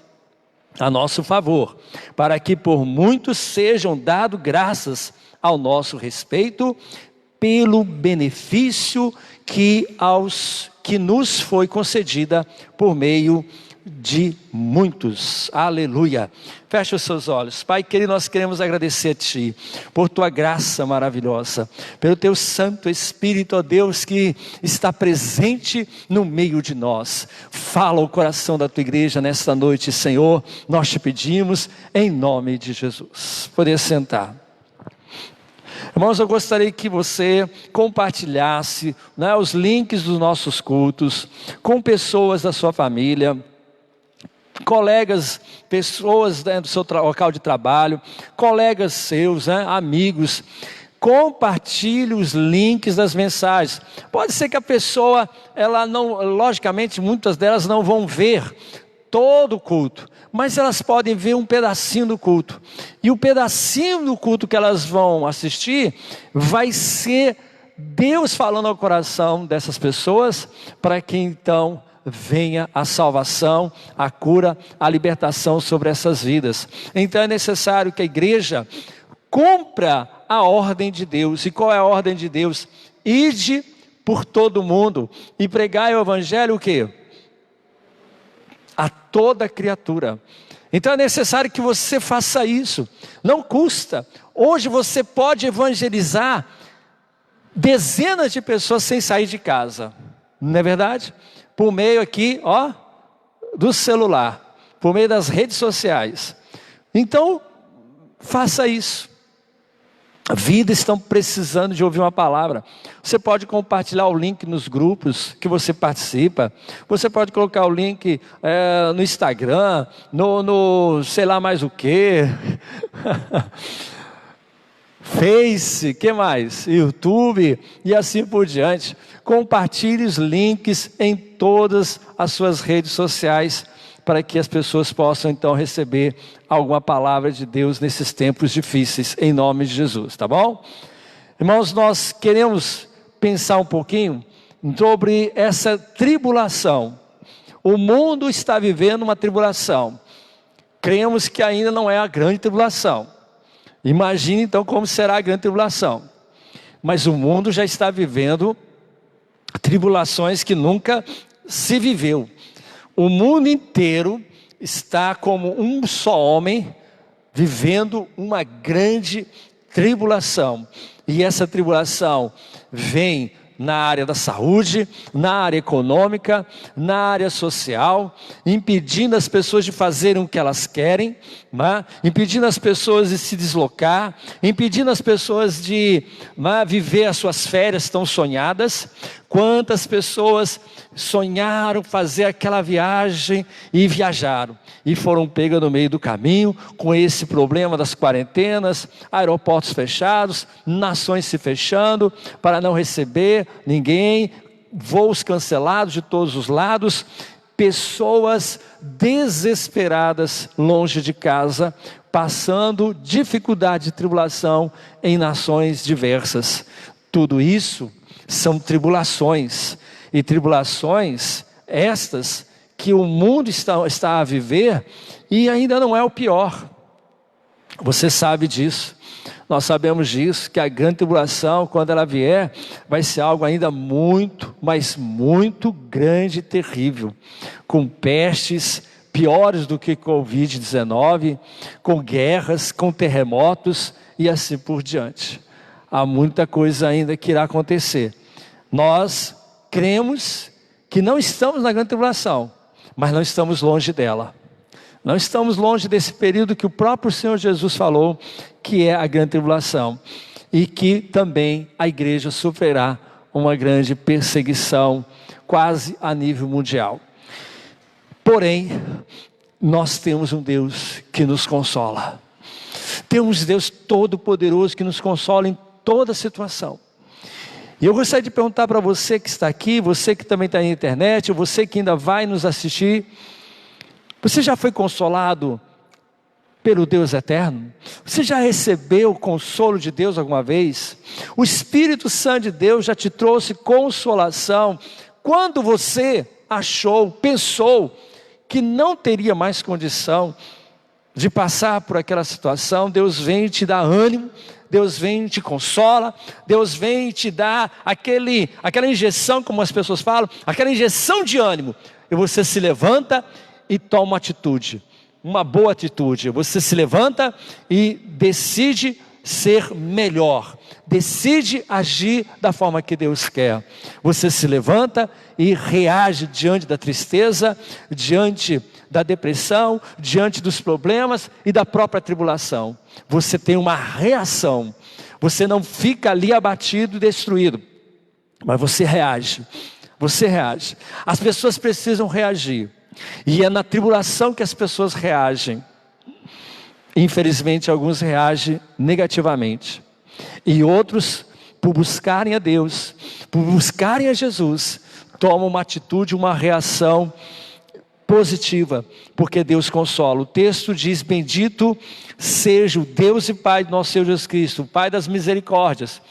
[SPEAKER 3] a nosso favor, para que por muitos sejam dadas graças ao nosso respeito, pelo benefício que nos foi concedida por meio de muitos. Aleluia. Feche os seus olhos. Pai querido, nós queremos agradecer a Ti por Tua graça maravilhosa, pelo Teu Santo Espírito, ó Deus, que está presente no meio de nós. Fala o coração da Tua igreja nesta noite, Senhor, nós Te pedimos em nome de Jesus. Poder sentar. Irmãos, eu gostaria que você compartilhasse, né, os links dos nossos cultos com pessoas da sua família, colegas, pessoas, né, do seu local de trabalho, colegas seus, né, amigos. Compartilhe os links das mensagens. Pode ser que a pessoa, ela não, logicamente muitas delas não vão ver todo o culto, mas elas podem ver um pedacinho do culto, e o pedacinho do culto que elas vão assistir, vai ser Deus falando ao coração dessas pessoas, para que então venha a salvação, a cura, a libertação sobre essas vidas. Então é necessário que a igreja cumpra a ordem de Deus. E qual é a ordem de Deus? Ide por todo mundo e pregai o evangelho o quê? A toda criatura. Então é necessário que você faça isso. Não custa. Hoje você pode evangelizar dezenas de pessoas sem sair de casa. Não é verdade? Por meio aqui, ó, do celular, por meio das redes sociais. Então, faça isso. Vidas estão precisando de ouvir uma palavra. Você pode compartilhar o link nos grupos que você participa. Você pode colocar o link no Instagram, no sei lá mais o que. Face, que mais? YouTube e assim por diante. Compartilhe os links em todas as suas redes sociais, para que as pessoas possam então receber alguma palavra de Deus nesses tempos difíceis, em nome de Jesus, tá bom? Irmãos, nós queremos pensar um pouquinho sobre essa tribulação. O mundo está vivendo uma tribulação. Cremos que ainda não é a grande tribulação. Imagine então como será a grande tribulação. Mas o mundo já está vivendo tribulações que nunca se viveu. O mundo inteiro está como um só homem vivendo uma grande tribulação. E essa tribulação vem na área da saúde, na área econômica, na área social, impedindo as pessoas de fazerem o que elas querem, né? Impedindo as pessoas de se deslocar, impedindo as pessoas de viver as suas férias tão sonhadas. Quantas pessoas sonharam fazer aquela viagem e viajaram, e foram pegas no meio do caminho, com esse problema das quarentenas, aeroportos fechados, nações se fechando, para não receber ninguém, voos cancelados de todos os lados, pessoas desesperadas, longe de casa, passando dificuldade e tribulação em nações diversas. Tudo isso são tribulações, e tribulações estas que o mundo está a viver, e ainda não é o pior. Você sabe disso, nós sabemos disso, que a grande tribulação, quando ela vier, vai ser algo ainda muito, mas muito grande e terrível, com pestes piores do que Covid-19, com guerras, com terremotos e assim por diante. Há muita coisa ainda que irá acontecer. Nós cremos que não estamos na grande tribulação, mas não estamos longe dela. Não estamos longe desse período que o próprio Senhor Jesus falou, que é a grande tribulação, e que também a igreja sofrerá uma grande perseguição, quase a nível mundial. Porém, nós temos um Deus que nos consola. Temos Deus Todo-Poderoso que nos consola em toda situação. E eu gostaria de perguntar para você que está aqui, você que também está na internet, você que ainda vai nos assistir, você já foi consolado pelo Deus eterno? Você já recebeu o consolo de Deus alguma vez? O Espírito Santo de Deus já te trouxe consolação quando você pensou que não teria mais condição de passar por aquela situação? Deus vem te dar ânimo, Deus vem e te consola, Deus vem e te dá aquela injeção, como as pessoas falam, aquela injeção de ânimo, e você se levanta e toma uma atitude, uma boa atitude. Você se levanta e decide ser melhor, decide agir da forma que Deus quer. Você se levanta e reage diante da tristeza, diante da depressão, diante dos problemas e da própria tribulação. Você tem uma reação, você não fica ali abatido e destruído, mas você reage. As pessoas precisam reagir, e é na tribulação que as pessoas reagem. Infelizmente, alguns reagem negativamente, e outros, por buscarem a Deus, por buscarem a Jesus, tomam uma atitude, uma reação positiva, porque Deus consola. O texto diz: bendito seja o Deus e Pai do nosso Senhor Jesus Cristo, o Pai das misericórdias,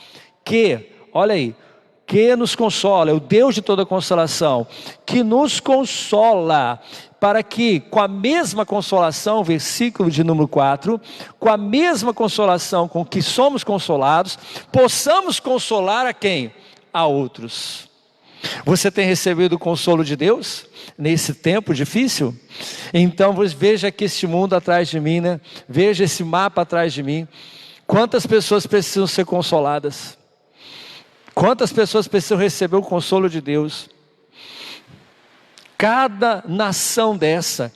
[SPEAKER 3] que, olha aí, que nos consola, é o Deus de toda consolação, que nos consola, para que com a mesma consolação, versículo de número 4, com a mesma consolação com que somos consolados, possamos consolar a quem? A outros. Você tem recebido o consolo de Deus nesse tempo difícil? Então veja aqui este mundo atrás de mim, né? Veja esse mapa atrás de mim. Quantas pessoas precisam ser consoladas? Quantas pessoas precisam receber o consolo de Deus? Cada nação dessa,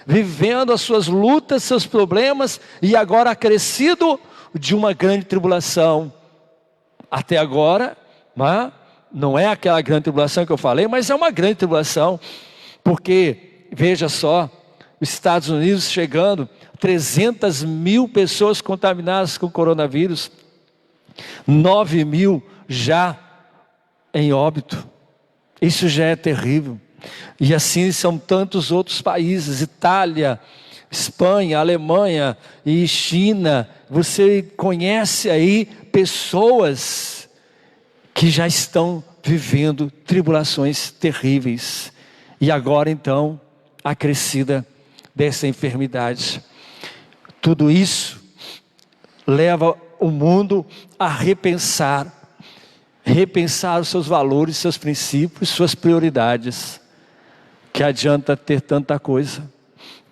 [SPEAKER 3] vivendo as suas lutas, seus problemas, e agora acrescido de uma grande tribulação. Até agora, não é aquela grande tribulação que eu falei, mas é uma grande tribulação, porque, veja só, os Estados Unidos chegando, 300 mil pessoas contaminadas com coronavírus, 9 mil já em óbito. Isso já é terrível. E assim são tantos outros países, Itália, Espanha, Alemanha e China você conhece aí pessoas que já estão vivendo tribulações terríveis. E agora então, acrescida dessa enfermidade. Tudo isso leva o mundo a repensar os seus valores, seus princípios, suas prioridades. Que adianta ter tanta coisa,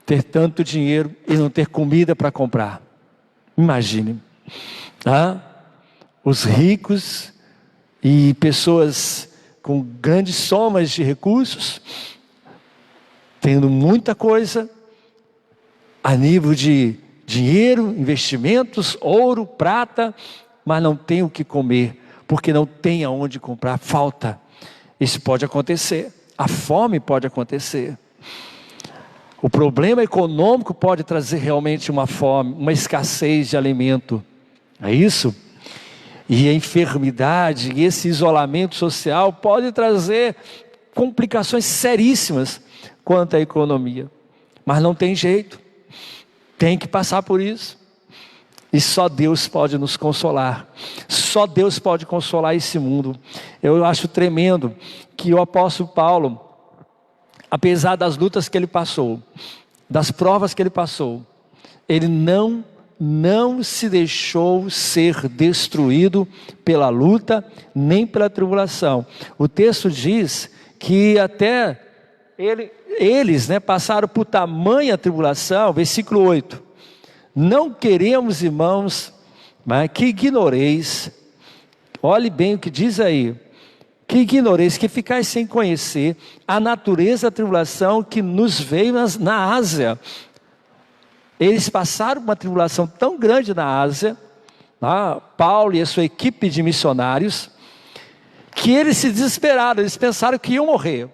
[SPEAKER 3] ter tanto dinheiro e não ter comida para comprar. Imagine, os ricos e pessoas com grandes somas de recursos, tendo muita coisa, a nível de dinheiro, investimentos, ouro, prata, mas não tem o que comer, porque não tem aonde comprar, falta. Isso pode acontecer, a fome pode acontecer. O problema econômico pode trazer realmente uma fome, uma escassez de alimento, é isso? E a enfermidade, e esse isolamento social pode trazer complicações seríssimas quanto à economia. Mas não tem jeito, tem que passar por isso. E só Deus pode nos consolar, só Deus pode consolar esse mundo. Eu acho tremendo que o apóstolo Paulo, apesar das lutas que ele passou, das provas que ele passou, ele não se deixou ser destruído pela luta, nem pela tribulação. O texto diz que até eles passaram por tamanha tribulação, versículo 8. Não queremos, irmãos, que ignoreis, olhe bem o que diz aí, que ignoreis, que ficais sem conhecer a natureza da tribulação que nos veio na Ásia. Eles passaram uma tribulação tão grande na Ásia, Paulo e a sua equipe de missionários, que eles se desesperaram, eles pensaram que iam morrer.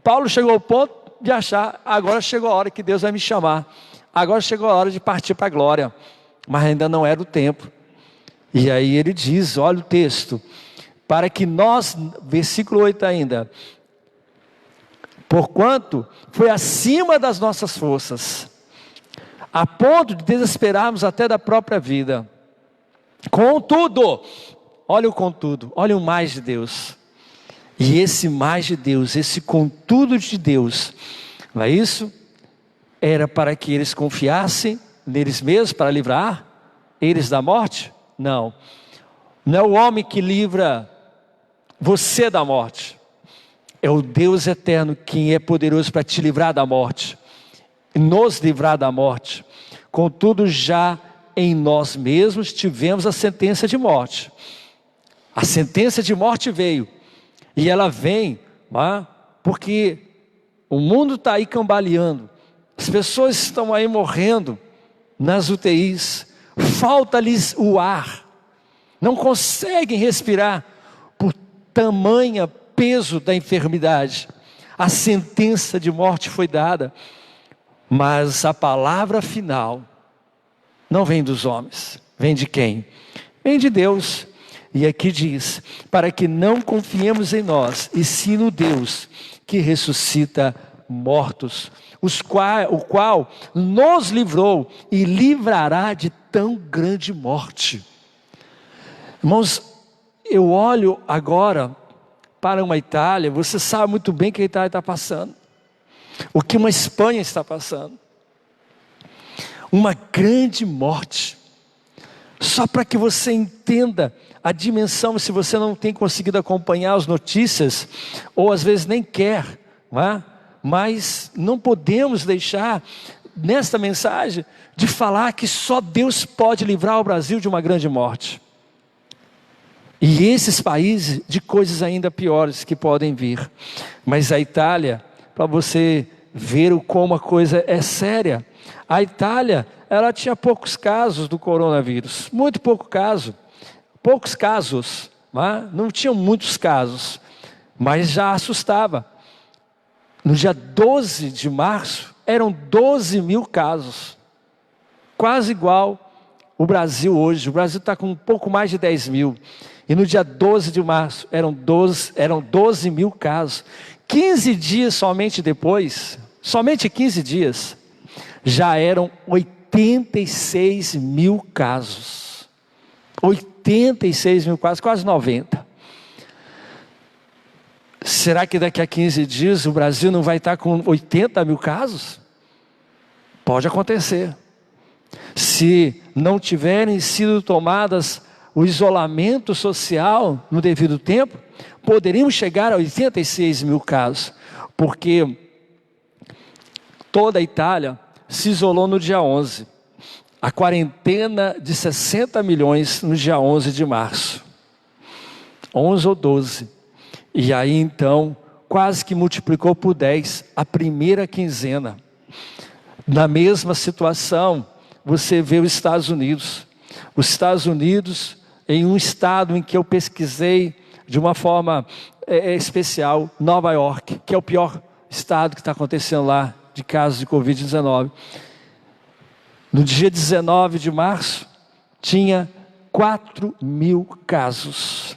[SPEAKER 3] Paulo chegou ao ponto de achar, agora chegou a hora que Deus vai me chamar, agora chegou a hora de partir para a glória, mas ainda não era o tempo. E aí ele diz, olha o texto, para que nós, versículo 8 ainda, porquanto foi acima das nossas forças, a ponto de desesperarmos até da própria vida. Contudo, olha o mais de Deus. E esse mais de Deus, esse contudo de Deus, não é isso? Era para que eles confiassem neles mesmos, para livrar eles da morte? Não. Não é o homem que livra você da morte. É o Deus eterno quem é poderoso para te livrar da morte. Nos livrar da morte. Contudo, já em nós mesmos tivemos a sentença de morte. A sentença de morte veio. E ela vem, porque o mundo está aí cambaleando. As pessoas estão aí morrendo nas UTIs. Falta-lhes o ar. Não conseguem respirar por tamanho peso da enfermidade. A sentença de morte foi dada. Mas a palavra final não vem dos homens. Vem de quem? Vem de Deus. E aqui diz, para que não confiemos em nós, e sim no Deus que ressuscita mortos, o qual nos livrou e livrará de tão grande morte. Irmãos, eu olho agora para uma Itália, você sabe muito bem o que a Itália está passando. O que uma Espanha está passando. Uma grande morte. Só para que você entenda a dimensão, se você não tem conseguido acompanhar as notícias, ou às vezes nem quer, mas não podemos deixar, nesta mensagem, de falar que só Deus pode livrar o Brasil de uma grande morte. E esses países de coisas ainda piores que podem vir. Mas a Itália, para você ver como a coisa é séria, a Itália, ela tinha poucos casos do coronavírus, muito poucos casos, não tinham muitos casos, mas já assustava. No dia 12 de março, eram 12 mil casos, quase igual o Brasil hoje. O Brasil está com um pouco mais de 10 mil, e no dia 12 de março, eram 12 mil casos. 15 dias somente depois, somente 15 dias, já eram 80 86 mil casos. 86 mil casos, quase 90. Será que daqui a 15 dias o Brasil não vai estar com 80 mil casos? Pode acontecer. Se não tiverem sido tomadas o isolamento social no devido tempo, poderíamos chegar a 86 mil casos, porque toda a Itália se isolou no dia 11. A quarentena de 60 milhões no dia 11 de março. 11 ou 12. E aí então, quase que multiplicou por 10 a primeira quinzena. Na mesma situação, você vê os Estados Unidos. Os Estados Unidos, em um estado em que eu pesquisei de uma forma especial, Nova York, que é o pior estado que está acontecendo lá, de casos de Covid-19. No dia 19 de março, tinha 4 mil casos.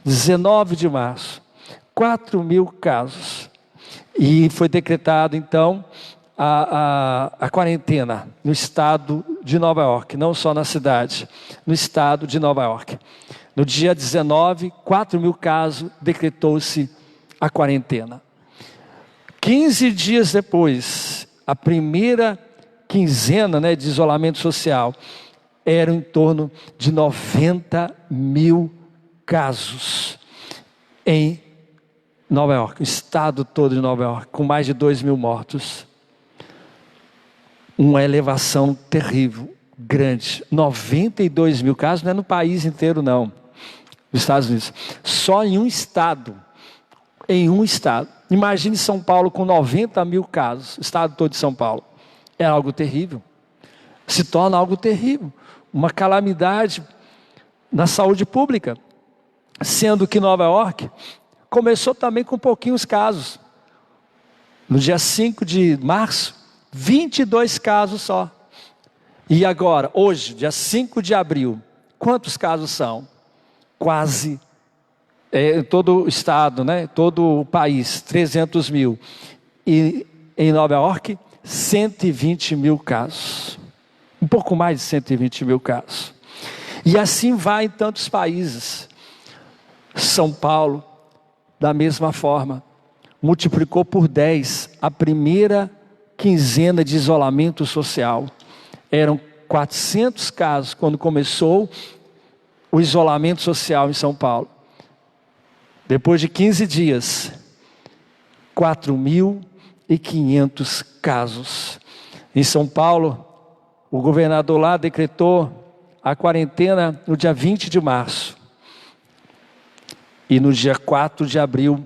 [SPEAKER 3] 19 de março, 4 mil casos. E foi decretado, então, a quarentena no estado de Nova York, não só na cidade, no estado de Nova York. No dia 19, 4 mil casos, decretou-se a quarentena. 15 dias depois, a primeira quinzena, de isolamento social, era em torno de 90 mil casos em Nova York, o estado todo de Nova York, com mais de 2 mil mortos. Uma elevação terrível, grande. 92 mil casos, não é no país inteiro não, nos Estados Unidos. Só em um estado. Imagine São Paulo com 90 mil casos, o estado todo de São Paulo. É algo terrível. Se torna algo terrível. Uma calamidade na saúde pública. Sendo que Nova York começou também com pouquinhos casos. No dia 5 de março, 22 casos só. E agora, hoje, dia 5 de abril, quantos casos são? Quase, todo o estado, todo o país, 300 mil. E em Nova York, 120 mil casos. Um pouco mais de 120 mil casos. E assim vai em tantos países. São Paulo, da mesma forma, multiplicou por 10 a primeira quinzena de isolamento social. Eram 400 casos quando começou o isolamento social em São Paulo. Depois de 15 dias, 4.500 casos. Em São Paulo, o governador lá decretou a quarentena no dia 20 de março. E no dia 4 de abril,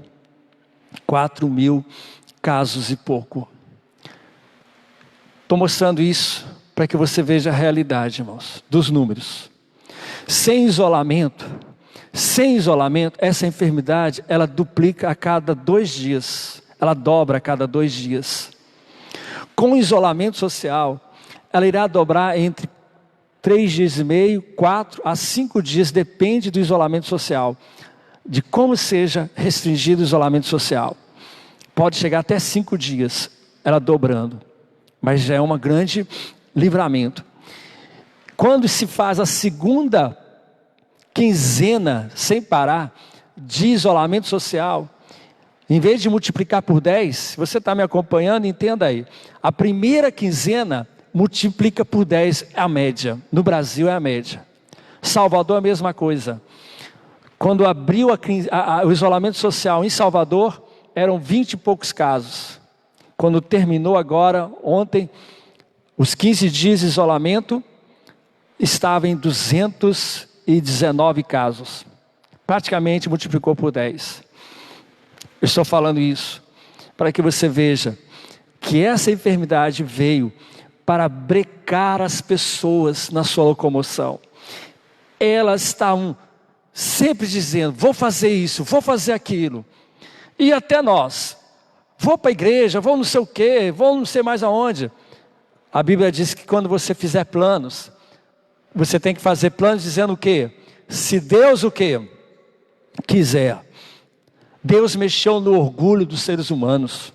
[SPEAKER 3] 4 mil casos e pouco. Estou mostrando isso para que você veja a realidade, irmãos, dos números. Sem isolamento, essa enfermidade, ela duplica a cada 2 dias. Ela dobra a cada 2 dias. Com isolamento social, ela irá dobrar entre 3 dias e meio, 4 a 5 dias, depende do isolamento social. De como seja restringido o isolamento social. Pode chegar até 5 dias, ela dobrando. Mas já é um grande livramento. Quando se faz a segunda quinzena, sem parar, de isolamento social, em vez de multiplicar por 10, se você está me acompanhando, entenda aí. A primeira quinzena multiplica por 10, é a média. No Brasil é a média. Salvador é a mesma coisa. Quando abriu o isolamento social em Salvador, eram 20 e poucos casos. Quando terminou agora, ontem, os 15 dias de isolamento, estava em 219 casos. Praticamente multiplicou por 10. Eu estou falando isso para que você veja que essa enfermidade veio para brecar as pessoas na sua locomoção. Elas estavam sempre dizendo, vou fazer isso, vou fazer aquilo. E até nós, vou para a igreja, vou não sei o quê, vou não sei mais aonde. A Bíblia diz que quando você fizer planos, você tem que fazer planos dizendo o quê? Se Deus o quê? Quiser. Deus mexeu no orgulho dos seres humanos.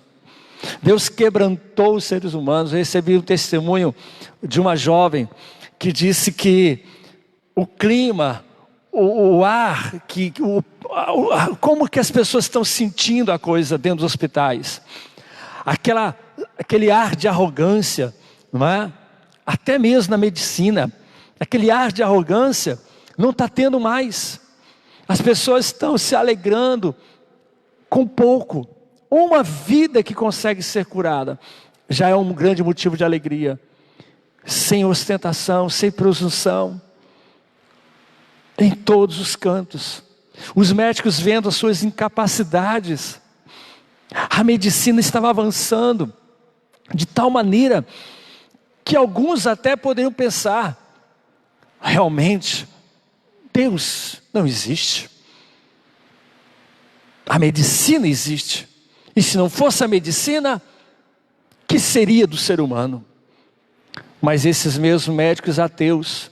[SPEAKER 3] Deus quebrantou os seres humanos. Eu recebi um testemunho de uma jovem que disse que o clima, o ar, como que as pessoas estão sentindo a coisa dentro dos hospitais. Aquele ar de arrogância, não é? Até mesmo na medicina, aquele ar de arrogância não está tendo mais. As pessoas estão se alegrando com pouco. Uma vida que consegue ser curada já é um grande motivo de alegria. Sem ostentação, sem presunção, em todos os cantos. Os médicos vendo as suas incapacidades. A medicina estava avançando de tal maneira que alguns até poderiam pensar: realmente, Deus não existe. A medicina existe. E se não fosse a medicina, que seria do ser humano? Mas esses mesmos médicos ateus,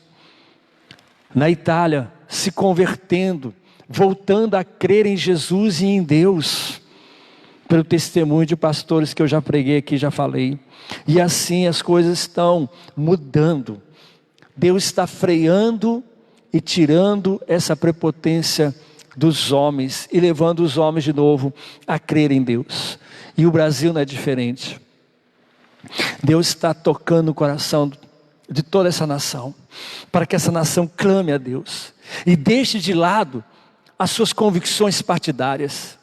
[SPEAKER 3] na Itália, se convertendo, voltando a crer em Jesus e em Deus, pelo testemunho de pastores que eu já preguei aqui, já falei. E assim as coisas estão mudando. Deus está freando e tirando essa prepotência dos homens e levando os homens de novo a crer em Deus. E o Brasil não é diferente. Deus está tocando o coração de toda essa nação, para que essa nação clame a Deus e deixe de lado as suas convicções partidárias.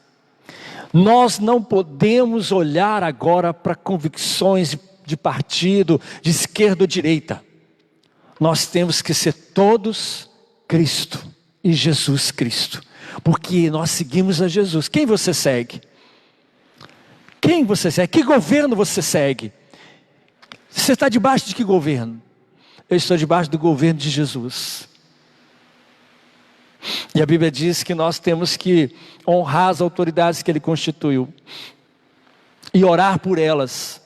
[SPEAKER 3] Nós não podemos olhar agora para convicções de partido, de esquerda ou direita. Nós temos que ser todos Cristo e Jesus Cristo, porque nós seguimos a Jesus. Quem você segue? Quem você segue? Que governo você segue? Você está debaixo de que governo? Eu estou debaixo do governo de Jesus. E a Bíblia diz que nós temos que honrar as autoridades que Ele constituiu e orar por elas.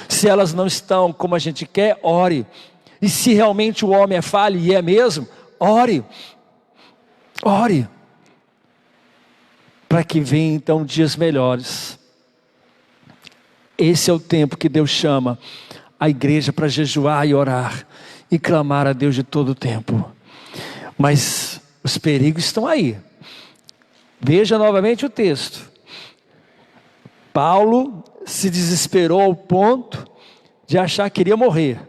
[SPEAKER 3] Se elas não estão como a gente quer, ore. E se realmente o homem é falho, e é mesmo, ore. Ore. Para que venham então dias melhores. Esse é o tempo que Deus chama a igreja para jejuar e orar e clamar a Deus de todo o tempo. Mas os perigos estão aí. Veja novamente o texto. Paulo se desesperou ao ponto de achar que iria morrer,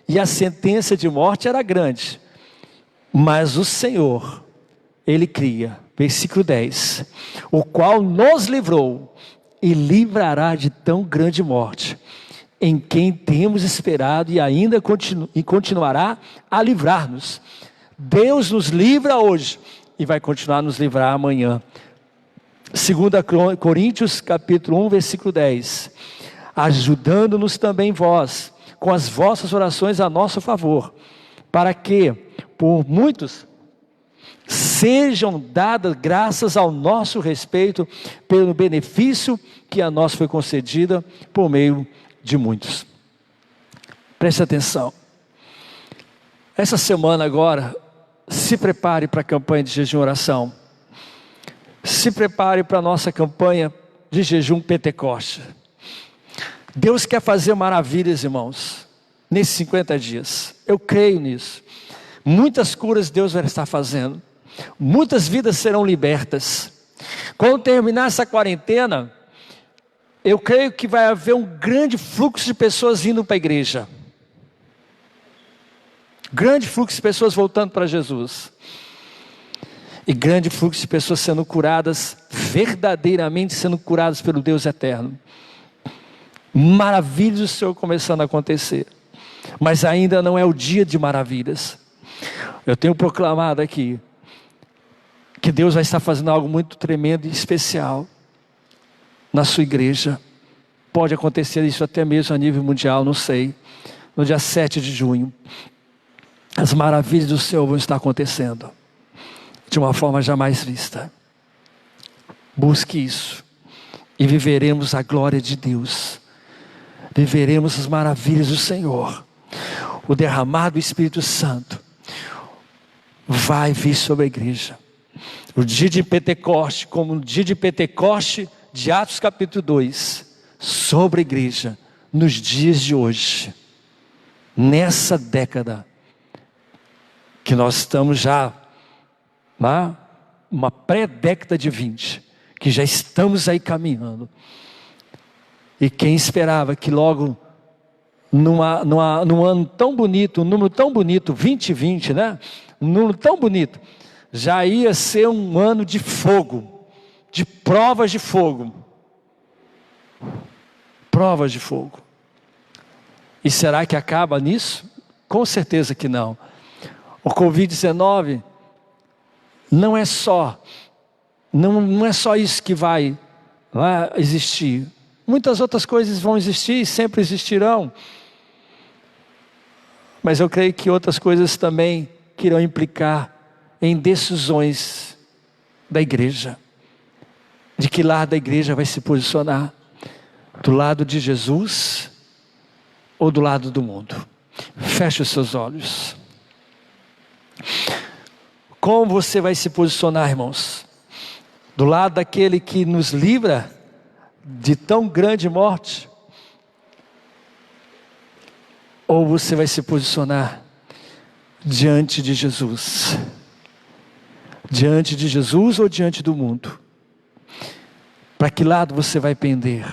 [SPEAKER 3] e a sentença de morte era grande. Mas o Senhor, Ele cria, versículo 10, o qual nos livrou e livrará de tão grande morte, em quem temos esperado e ainda continuará a livrar-nos. Deus nos livra hoje e vai continuar a nos livrar amanhã. 2 Coríntios capítulo 1, versículo 10. Ajudando-nos também vós, com as vossas orações a nosso favor, para que, por muitos, sejam dadas graças ao nosso respeito, pelo benefício que a nós foi concedida por meio de muitos. Preste atenção. Essa semana agora, se prepare para a campanha de jejum e oração. Se prepare para a nossa campanha de jejum Pentecoste. Deus quer fazer maravilhas, irmãos, nesses 50 dias. Eu creio nisso. Muitas curas Deus vai estar fazendo. Muitas vidas serão libertas. Quando terminar essa quarentena, eu creio que vai haver um grande fluxo de pessoas vindo para a igreja. Grande fluxo de pessoas voltando para Jesus. E grande fluxo de pessoas sendo curadas, verdadeiramente sendo curadas pelo Deus eterno. Maravilhas do Senhor começando a acontecer. Mas ainda não é o dia de maravilhas. Eu tenho proclamado aqui que Deus vai estar fazendo algo muito tremendo e especial na sua igreja. Pode acontecer isso até mesmo a nível mundial, não sei. No dia 7 de junho, as maravilhas do Senhor vão estar acontecendo de uma forma jamais vista. Busque isso e viveremos a glória de Deus. Viveremos as maravilhas do Senhor. O derramado do Espírito Santo vai vir sobre a igreja. O dia de Pentecoste, como o dia de Pentecoste de Atos capítulo 2, sobre a igreja nos dias de hoje, nessa década que nós estamos já uma pré-década de 20, que já estamos aí caminhando. E quem esperava que logo num ano tão bonito, um número tão bonito, 2020, né? Um número tão bonito, já ia ser um ano de fogo, de provas de fogo. Provas de fogo. E será que acaba nisso? Com certeza que não. O Covid-19 não é só isso que vai existir. Muitas outras coisas vão existir e sempre existirão. Mas eu creio que outras coisas também que irão implicar em decisões da igreja. De que lado a igreja vai se posicionar? Do lado de Jesus ou do lado do mundo? Feche os seus olhos. Como você vai se posicionar, irmãos? Do lado daquele que nos livra de tão grande morte? Ou você vai se posicionar diante de Jesus? Diante de Jesus ou diante do mundo? Para que lado você vai pender?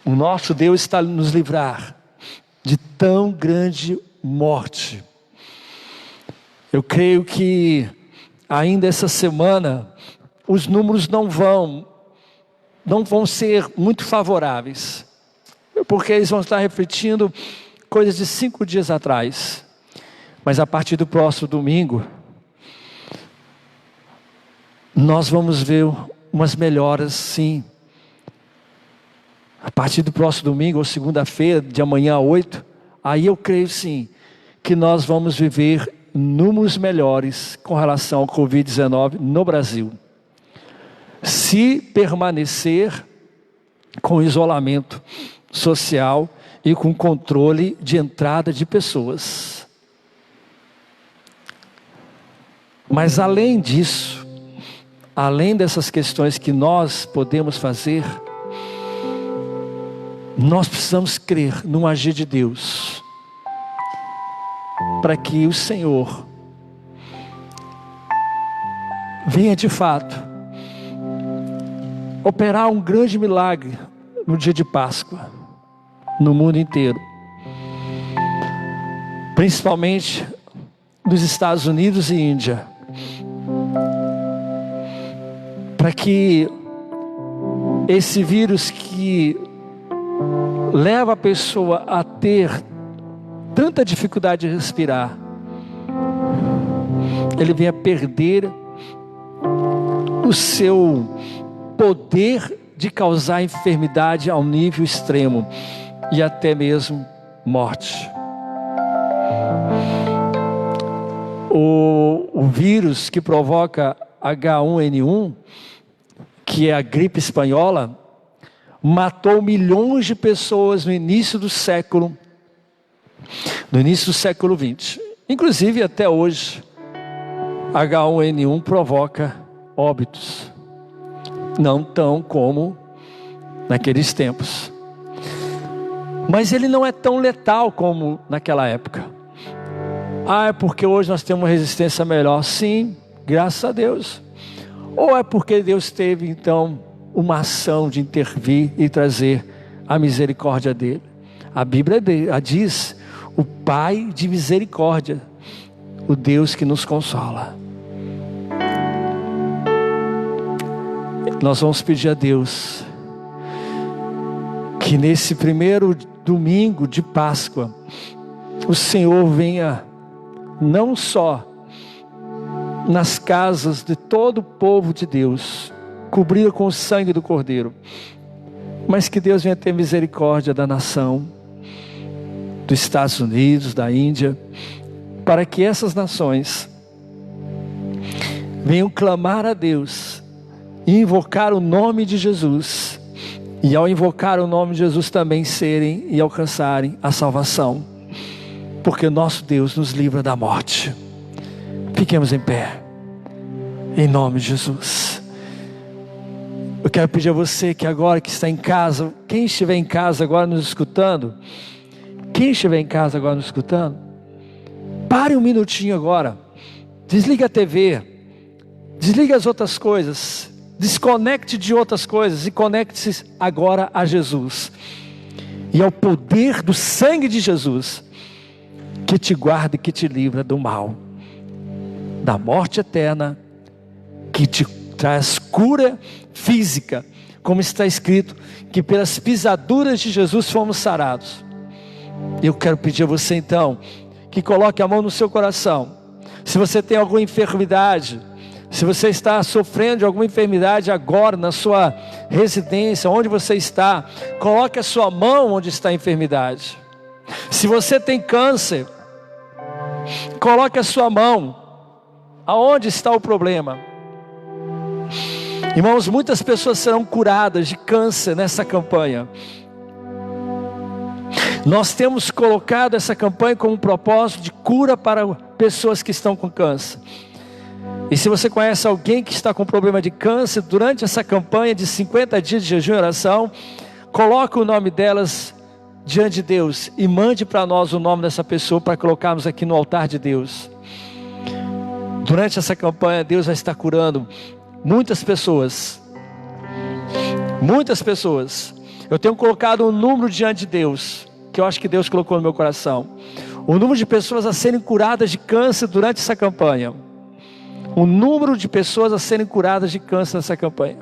[SPEAKER 3] O nosso Deus está a nos livrar de tão grande morte. Eu creio que ainda essa semana os números não vão ser muito favoráveis, porque eles vão estar refletindo coisas de 5 dias atrás. Mas a partir do próximo domingo, nós vamos ver umas melhoras, sim. A partir do próximo domingo ou segunda-feira, de amanhã a 8, aí eu creio sim, que nós vamos viver números melhores com relação ao Covid-19 no Brasil. Se permanecer com isolamento social e com controle de entrada de pessoas. Mas além disso, além dessas questões que nós podemos fazer, nós precisamos crer no agir de Deus, para que o Senhor venha de fato operar um grande milagre no dia de Páscoa, no mundo inteiro, principalmente nos Estados Unidos e Índia, para que esse vírus que leva a pessoa a ter tanta dificuldade de respirar, ele venha perder o seu poder de causar enfermidade ao nível extremo e até mesmo morte. O vírus que provoca H1N1, que é a gripe espanhola, matou milhões de pessoas no início do século XX. Inclusive até hoje, H1N1 provoca óbitos. Não tão como naqueles tempos. Mas ele não é tão letal como naquela época. É porque hoje nós temos uma resistência melhor. Sim, graças a Deus. Ou é porque Deus teve então uma ação de intervir e trazer a misericórdia dele. A Bíblia diz, o Pai de misericórdia, o Deus que nos consola. Nós vamos pedir a Deus que nesse primeiro domingo de Páscoa, o Senhor venha não só nas casas de todo o povo de Deus, cobrido com o sangue do Cordeiro, mas que Deus venha ter misericórdia da nação, dos Estados Unidos, da Índia, para que essas nações venham clamar a Deus e invocar o nome de Jesus, e ao invocar o nome de Jesus também serem e alcançarem a salvação, porque nosso Deus nos livra da morte. Fiquemos em pé, em nome de Jesus. quero pedir a você que agora que está em casa, quem estiver em casa agora nos escutando, pare um minutinho agora, desliga a TV, desliga as outras coisas, desconecte de outras coisas e conecte-se agora a Jesus e ao poder do sangue de Jesus, que te guarda e que te livra do mal, da morte eterna, que te traz cura física, como está escrito, que pelas pisaduras de Jesus fomos sarados. Eu quero pedir a você então, que coloque a mão no seu coração. Se você tem alguma enfermidade, se você está sofrendo de alguma enfermidade agora na sua residência, onde você está, coloque a sua mão onde está a enfermidade. Se você tem câncer, coloque a sua mão aonde está o problema. Irmãos, muitas pessoas serão curadas de câncer nessa campanha. Nós temos colocado essa campanha como um propósito de cura para pessoas que estão com câncer. E se você conhece alguém que está com problema de câncer, durante essa campanha de 50 dias de jejum e oração, coloque o nome delas diante de Deus e mande para nós o nome dessa pessoa para colocarmos aqui no altar de Deus. Durante essa campanha, Deus vai estar curando muitas pessoas. Eu tenho colocado um número diante de Deus, que eu acho que Deus colocou no meu coração. O número de pessoas a serem curadas de câncer durante essa campanha. O número de pessoas a serem curadas de câncer nessa campanha.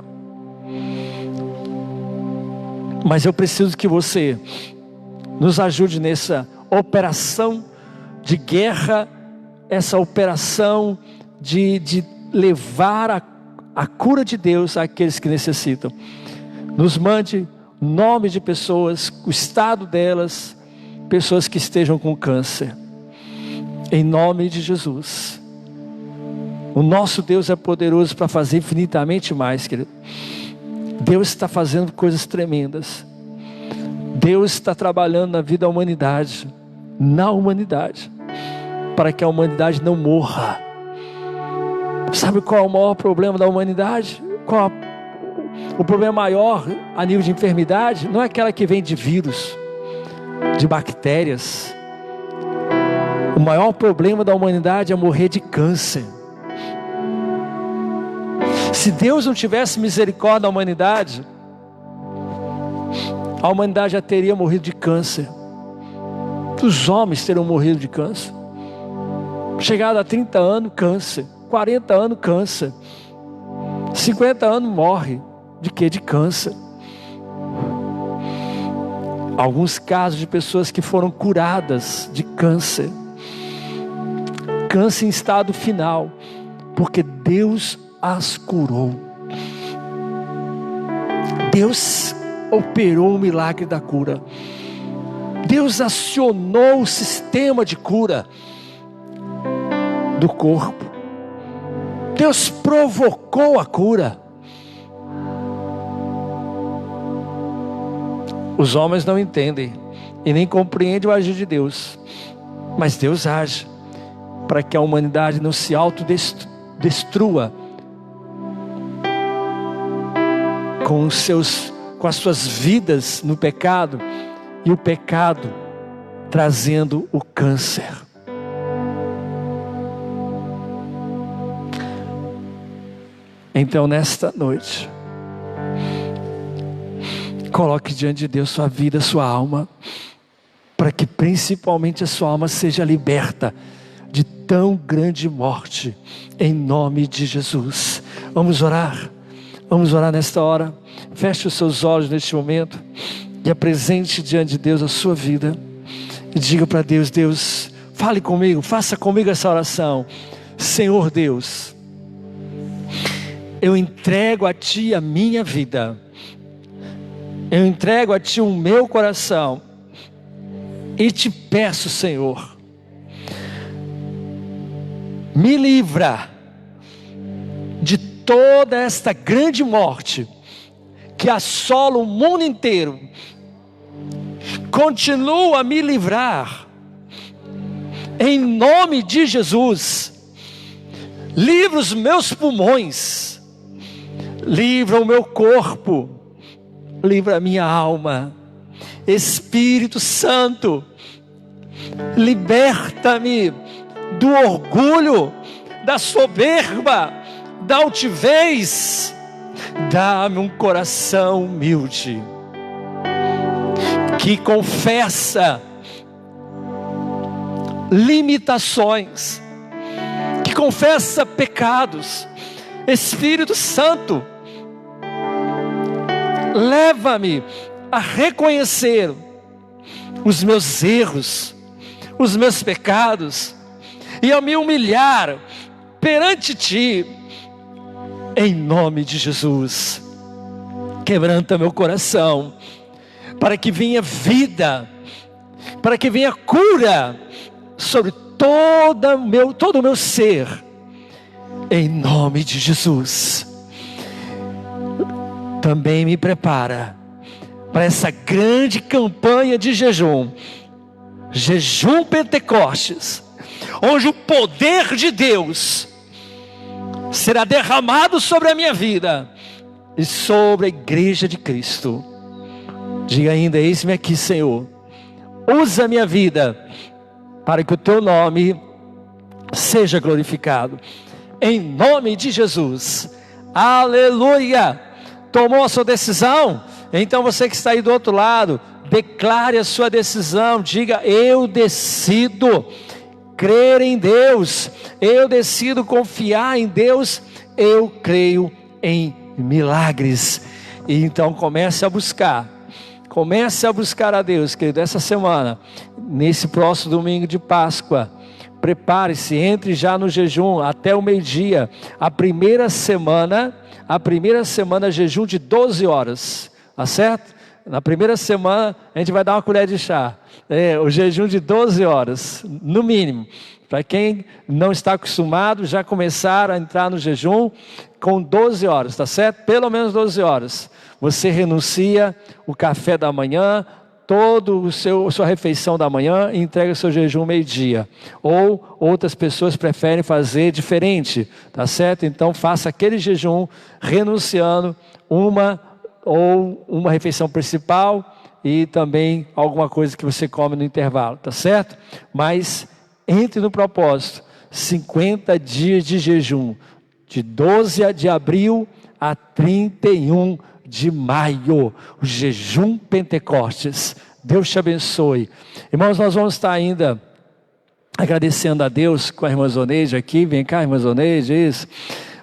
[SPEAKER 3] Mas eu preciso que você nos ajude nessa operação de guerra, essa operação de levar a cura de Deus àqueles que necessitam. Nos mande nome de pessoas, o estado delas, pessoas que estejam com câncer, em nome de Jesus. O nosso Deus é poderoso para fazer infinitamente mais, querido. Deus está fazendo coisas tremendas. Deus está trabalhando na vida da humanidade, para que a humanidade não morra. Sabe qual é o maior problema da humanidade? O problema maior a nível de enfermidade? Não é aquela que vem de vírus, de bactérias. O maior problema da humanidade é morrer de câncer. Se Deus não tivesse misericórdia da humanidade, a humanidade já teria morrido de câncer. Os homens teriam morrido de câncer. Chegado a 30 anos, câncer. 40 anos, câncer. 50 anos, morre. De quê? De câncer. Alguns casos de pessoas que foram curadas de câncer. Câncer em estado final. Porque Deus as curou. Deus operou o milagre da cura. Deus acionou o sistema de cura do corpo. Deus provocou a cura. Os homens não entendem e nem compreendem o agir de Deus, mas Deus age para que a humanidade não se autodestrua com as suas vidas no pecado, e o pecado trazendo o câncer. Então nesta noite, coloque diante de Deus sua vida, sua alma, para que principalmente a sua alma seja liberta de tão grande morte, em nome de Jesus. Vamos orar nesta hora. Feche os seus olhos neste momento e apresente diante de Deus a sua vida e diga para Deus: Deus, fale comigo, faça comigo essa oração. Senhor Deus, eu entrego a Ti a minha vida, eu entrego a Ti o meu coração e Te peço, Senhor, me livra de toda esta grande morte que assola o mundo inteiro. Continua a me livrar, em nome de Jesus. Livra os meus pulmões, livra o meu corpo, livra a minha alma. Espírito Santo, liberta-me do orgulho, da soberba, da altivez. Dá-me um coração humilde, que confessa limitações, que confessa pecados. Espírito Santo, leva-me a reconhecer os meus erros, os meus pecados, e a me humilhar perante Ti, em nome de Jesus. Quebranta meu coração, para que venha vida, para que venha cura sobre todo o meu ser, em nome de Jesus. Também me prepara para essa grande campanha de jejum Pentecostes, onde o poder de Deus será derramado sobre a minha vida e sobre a igreja de Cristo. Diga ainda: eis-me aqui, Senhor, usa a minha vida para que o Teu nome seja glorificado, em nome de Jesus. Aleluia! Tomou a sua decisão? Então você que está aí do outro lado, declare a sua decisão. Diga: eu decido crer em Deus, eu decido confiar em Deus, eu creio em milagres. E então comece a buscar a Deus, querido. Essa semana, nesse próximo domingo de Páscoa, prepare-se, entre já no jejum até o meio-dia. A primeira semana jejum de 12 horas, tá certo? Na primeira semana a gente vai dar uma colher de chá, o jejum de 12 horas, no mínimo. Para quem não está acostumado, já começar a entrar no jejum com 12 horas, tá certo? Pelo menos 12 horas. Você renuncia o café da manhã, toda a sua refeição da manhã, e entrega o seu jejum meio-dia. Ou outras pessoas preferem fazer diferente, tá certo? Então faça aquele jejum renunciando uma refeição principal e também alguma coisa que você come no intervalo, tá certo? Mas entre no propósito, 50 dias de jejum, de 12 de abril a 31 de maio, o jejum Pentecostes. Deus te abençoe. Irmãos, nós vamos estar ainda agradecendo a Deus com a irmã Zoneide aqui. Vem cá, irmã Zoneide, isso.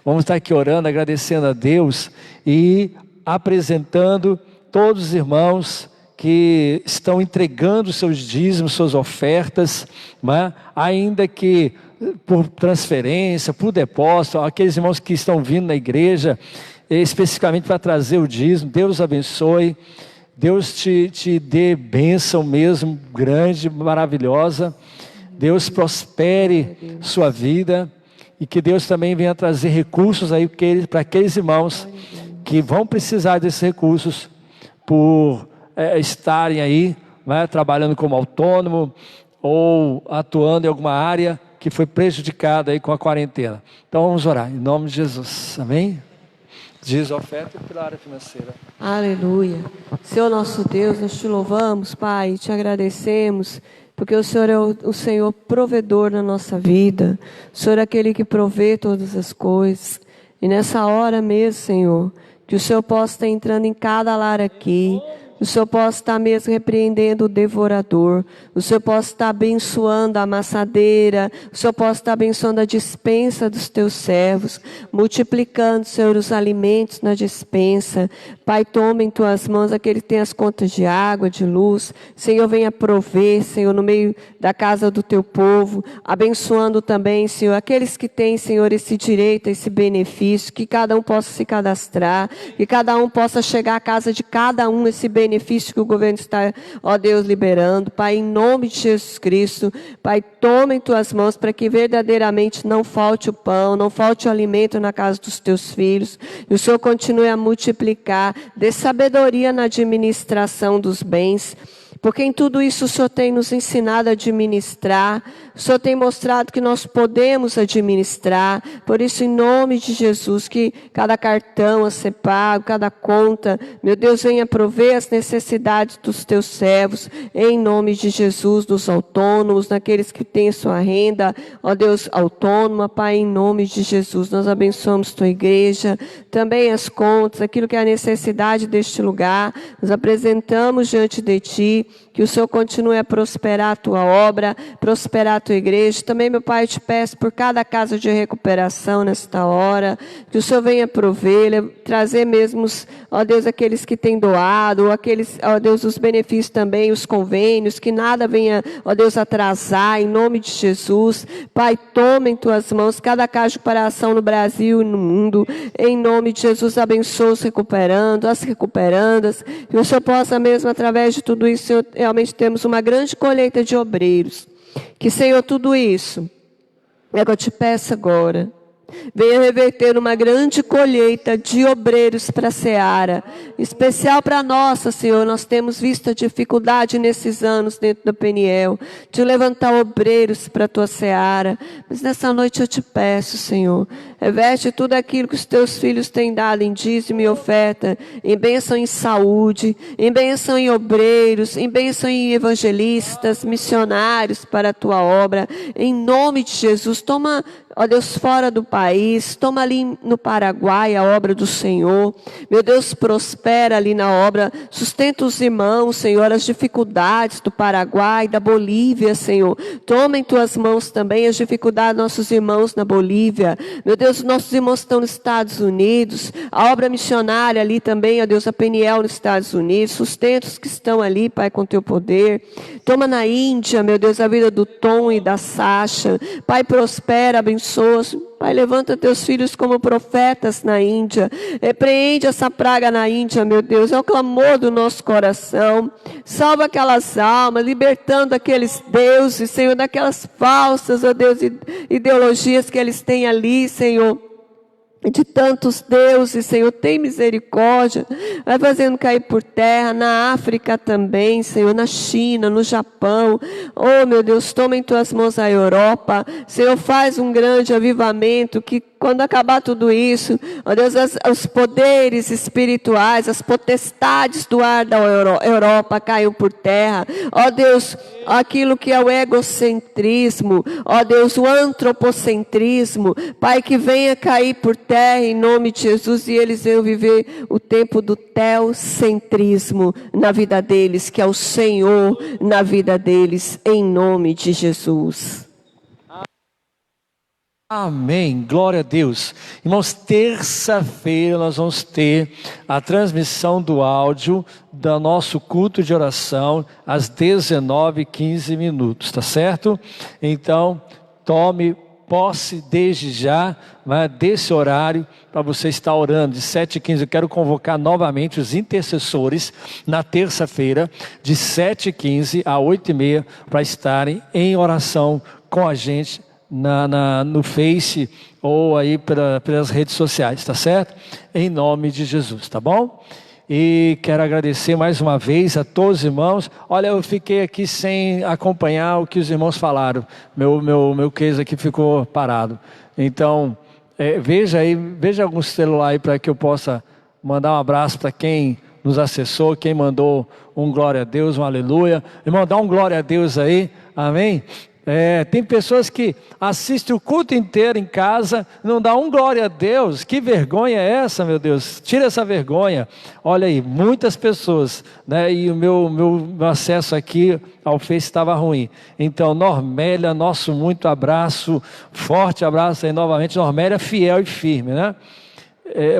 [SPEAKER 3] Vamos estar aqui orando, agradecendo a Deus e apresentando todos os irmãos que estão entregando seus dízimos, suas ofertas, né? Ainda que por transferência, por depósito, aqueles irmãos que estão vindo na igreja, especificamente para trazer o dízimo. Deus abençoe, Deus te dê bênção mesmo, grande, maravilhosa. Deus prospere sua vida, e que Deus também venha trazer recursos aí para aqueles irmãos que vão precisar desses recursos por estarem aí, né, trabalhando como autônomo ou atuando em alguma área que foi prejudicada aí com a quarentena. Então vamos orar em nome de Jesus, amém? Diz a oferta pela área financeira.
[SPEAKER 1] Aleluia. Senhor nosso Deus, nós te louvamos, Pai, te agradecemos, porque o Senhor é o Senhor provedor na nossa vida. O Senhor é aquele que provê todas as coisas. E nessa hora mesmo, Senhor, que o Senhor possa estar entrando em cada lar aqui, o Senhor possa estar mesmo repreendendo o devorador, o Senhor possa estar abençoando a amassadeira, o Senhor possa estar abençoando a despensa dos teus servos, multiplicando, Senhor, os alimentos na despensa. Pai, toma em tuas mãos aquele que tem as contas de água, de luz. Senhor, venha prover, Senhor, no meio da casa do teu povo, abençoando também, Senhor, aqueles que têm, Senhor, esse direito, esse benefício, que cada um possa se cadastrar, que cada um possa chegar à casa de cada um esse benefício que o governo está, ó Deus, liberando. Pai, em nome de Jesus Cristo, Pai, toma em tuas mãos para que verdadeiramente não falte o pão, não falte o alimento na casa dos teus filhos, e o Senhor continue a multiplicar, dê sabedoria na administração dos bens. porque em tudo isso o Senhor tem nos ensinado a administrar, o Senhor tem mostrado que nós podemos administrar. Por isso, em nome de Jesus, que cada cartão a ser pago, cada conta, meu Deus, venha prover as necessidades dos teus servos, em nome de Jesus, dos autônomos, naqueles que têm sua renda, ó Deus, autônoma, Pai, em nome de Jesus, nós abençoamos tua igreja, também as contas, aquilo que é a necessidade deste lugar, nos apresentamos diante de ti, que o Senhor continue a prosperar a tua obra, prosperar a tua igreja. Também, meu Pai, eu te peço por cada casa de recuperação nesta hora, que o Senhor venha prover, trazer mesmo, ó Deus, aqueles que têm doado, ou aqueles, ó Deus, os benefícios também, os convênios, que nada venha, ó Deus, atrasar, em nome de Jesus. Pai, toma em tuas mãos cada casa de recuperação no Brasil e no mundo, em nome de Jesus, abençoa os recuperando, as recuperandas, que o Senhor possa mesmo, através de tudo isso, Senhor, realmente temos uma grande colheita de obreiros. Que, Senhor, tudo isso, é o que eu te peço agora, venha reverter uma grande colheita de obreiros para a seara, especial para a nossa, Senhor. Nós temos visto a dificuldade nesses anos dentro da Peniel, de levantar obreiros para a tua seara, mas nessa noite eu te peço, Senhor, reveste tudo aquilo que os teus filhos têm dado em dízimo e oferta, em bênção em saúde, em bênção em obreiros, em bênção em evangelistas, missionários para a tua obra, em nome de Jesus. Toma, ó Deus, fora do país, toma ali no Paraguai a obra do Senhor, meu Deus, prospera ali na obra, sustenta os irmãos, Senhor, as dificuldades do Paraguai, da Bolívia, Senhor, toma em tuas mãos também as dificuldades dos nossos irmãos na Bolívia, meu Deus, os nossos irmãos estão nos Estados Unidos, a obra missionária ali também, ó Deus, a Peniel nos Estados Unidos, sustenta os que estão ali, Pai, com teu poder, toma na Índia, meu Deus, a vida do Tom e da Sasha, Pai, prospera, abençoa, Pai, levanta teus filhos como profetas na Índia. Repreende essa praga na Índia, meu Deus. É o clamor do nosso coração. Salva aquelas almas, libertando aqueles deuses, Senhor, daquelas falsas, ó Deus, ideologias que eles têm ali, Senhor. De tantos deuses, Senhor, tem misericórdia, vai fazendo cair por terra, na África também, Senhor, na China, no Japão, oh meu Deus, toma em tuas mãos a Europa, Senhor, faz um grande avivamento, que quando acabar tudo isso, ó Deus, os poderes espirituais, as potestades do ar da Europa caiam por terra, ó Deus, aquilo que é o egocentrismo, ó Deus, o antropocentrismo, Pai, que venha cair por terra em nome de Jesus, e eles venham viver o tempo do teocentrismo na vida deles, que é o Senhor na vida deles, em nome de Jesus.
[SPEAKER 3] Amém, glória a Deus. Irmãos, terça-feira nós vamos ter a transmissão do áudio do nosso culto de oração às 19h15, tá certo? Então, tome posse desde já, né, desse horário para você estar orando de 7h15. Eu quero convocar novamente os intercessores na terça-feira de 7h15 a 8h30 para estarem em oração com a gente no Face ou aí pelas redes sociais, tá certo? Em nome de Jesus, tá bom? E quero agradecer mais uma vez a todos os irmãos. Olha, eu fiquei aqui sem acompanhar o que os irmãos falaram. Meu case aqui ficou parado. Então, veja algum celular aí para que eu possa mandar um abraço para quem nos acessou, quem mandou um glória a Deus, um aleluia. Irmão, dá um glória a Deus aí, amém? Tem pessoas que assistem o culto inteiro em casa, não dá um glória a Deus. Que vergonha é essa, meu Deus? Tira essa vergonha. Olha aí, muitas pessoas, né? E o meu acesso aqui ao Face estava ruim. Então, Normélia, nosso muito abraço, forte abraço aí novamente. Normélia, fiel e firme, né?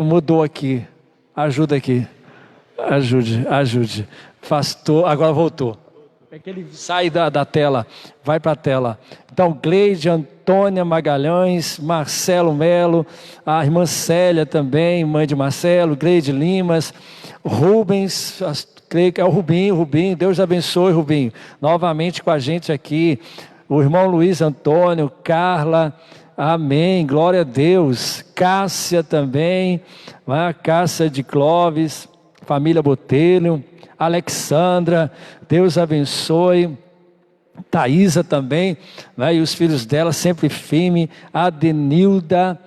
[SPEAKER 3] Mudou aqui, ajuda aqui, ajude. Agora voltou. É que ele sai da tela, vai para a tela. Então, Gleide, Antônia Magalhães, Marcelo Melo, a irmã Célia também, mãe de Marcelo, Gleide Limas, Rubens, creio que é o Rubinho, Deus abençoe, Rubinho, novamente com a gente aqui, o irmão Luiz Antônio, Carla, amém, glória a Deus, Cássia também, Cássia de Clóvis, família Botelho, Alexandra, Deus abençoe. Thaisa também, né? E os filhos dela sempre firme. A Denilda,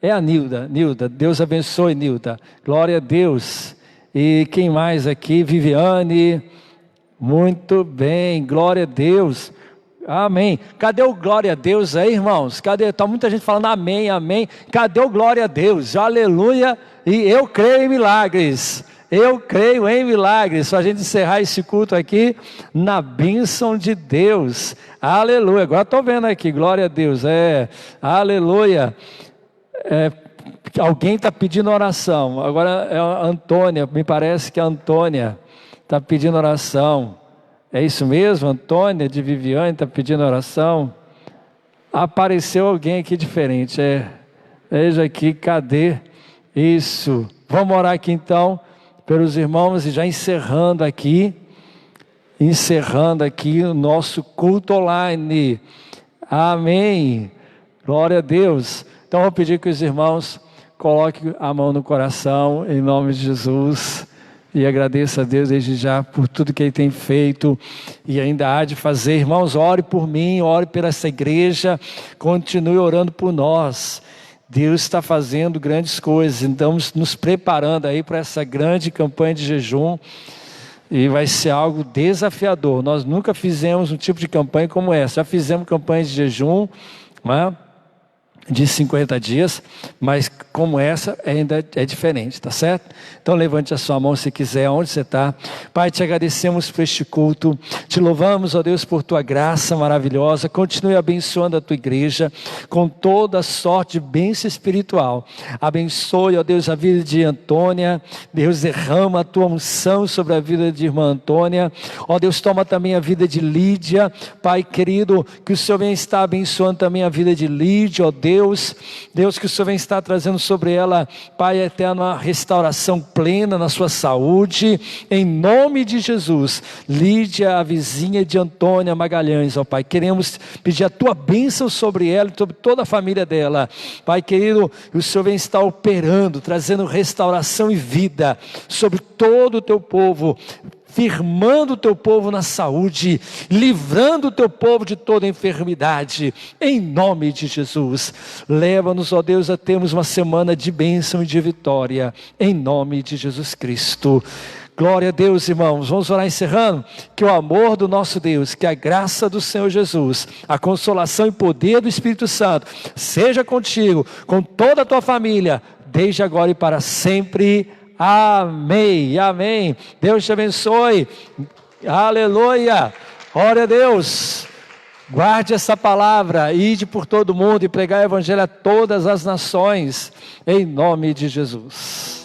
[SPEAKER 3] é a Nilda, Deus abençoe, Nilda, glória a Deus. E quem mais aqui? Viviane, muito bem, glória a Deus, amém. Cadê o glória a Deus aí, irmãos? Cadê? Está muita gente falando amém, amém. Cadê o glória a Deus? Aleluia. E eu creio em milagres. Eu creio em milagres. Para a gente encerrar esse culto aqui na bênção de Deus. Aleluia. Agora estou vendo aqui, glória a Deus. Aleluia. Alguém está pedindo oração. Agora é a Antônia, me parece que a Antônia está pedindo oração. É isso mesmo? Antônia de Viviane está pedindo oração. Apareceu alguém aqui diferente. Veja aqui, cadê? Isso. Vamos orar aqui então pelos irmãos e já encerrando aqui o nosso culto online. Amém. Glória a Deus. Então vou pedir que os irmãos coloquem a mão no coração em nome de Jesus e agradeça a Deus desde já por tudo que Ele tem feito e ainda há de fazer. Irmãos, ore por mim, ore por essa igreja, continue orando por nós. Deus está fazendo grandes coisas, estamos nos preparando aí para essa grande campanha de jejum e vai ser algo desafiador. Nós nunca fizemos um tipo de campanha como essa, já fizemos campanha de jejum, né, de 50 dias, mas como essa ainda é diferente, tá certo? Então levante a sua mão se quiser, onde você está. Pai, te agradecemos por este culto, te louvamos, ó Deus, por tua graça maravilhosa. Continue abençoando a tua igreja com toda sorte de bênção espiritual. Abençoe, ó Deus, a vida de Antônia. Deus, derrama a tua unção sobre a vida de irmã Antônia. Ó Deus, toma também a vida de Lídia. Pai querido, que o Senhor venha estar abençoando também a vida de Lídia, ó Deus, que o Senhor vem estar trazendo sobre ela, Pai eterno, a restauração plena na sua saúde, em nome de Jesus. Lídia, a vizinha de Antônia Magalhães, ó Pai, queremos pedir a tua bênção sobre ela e sobre toda a família dela, Pai querido, o Senhor vem estar operando, trazendo restauração e vida sobre todo o teu povo, firmando o teu povo na saúde, livrando o teu povo de toda enfermidade, em nome de Jesus. Leva-nos, ó Deus, a termos uma semana de bênção e de vitória, em nome de Jesus Cristo. Glória a Deus, irmãos. Vamos orar encerrando. Que o amor do nosso Deus, que a graça do Senhor Jesus, a consolação e poder do Espírito Santo seja contigo, com toda a tua família, desde agora e para sempre. Amém, amém. Deus te abençoe. Aleluia. Glória a Deus. Guarde essa palavra, ide por todo mundo e pregai o evangelho a todas as nações, em nome de Jesus.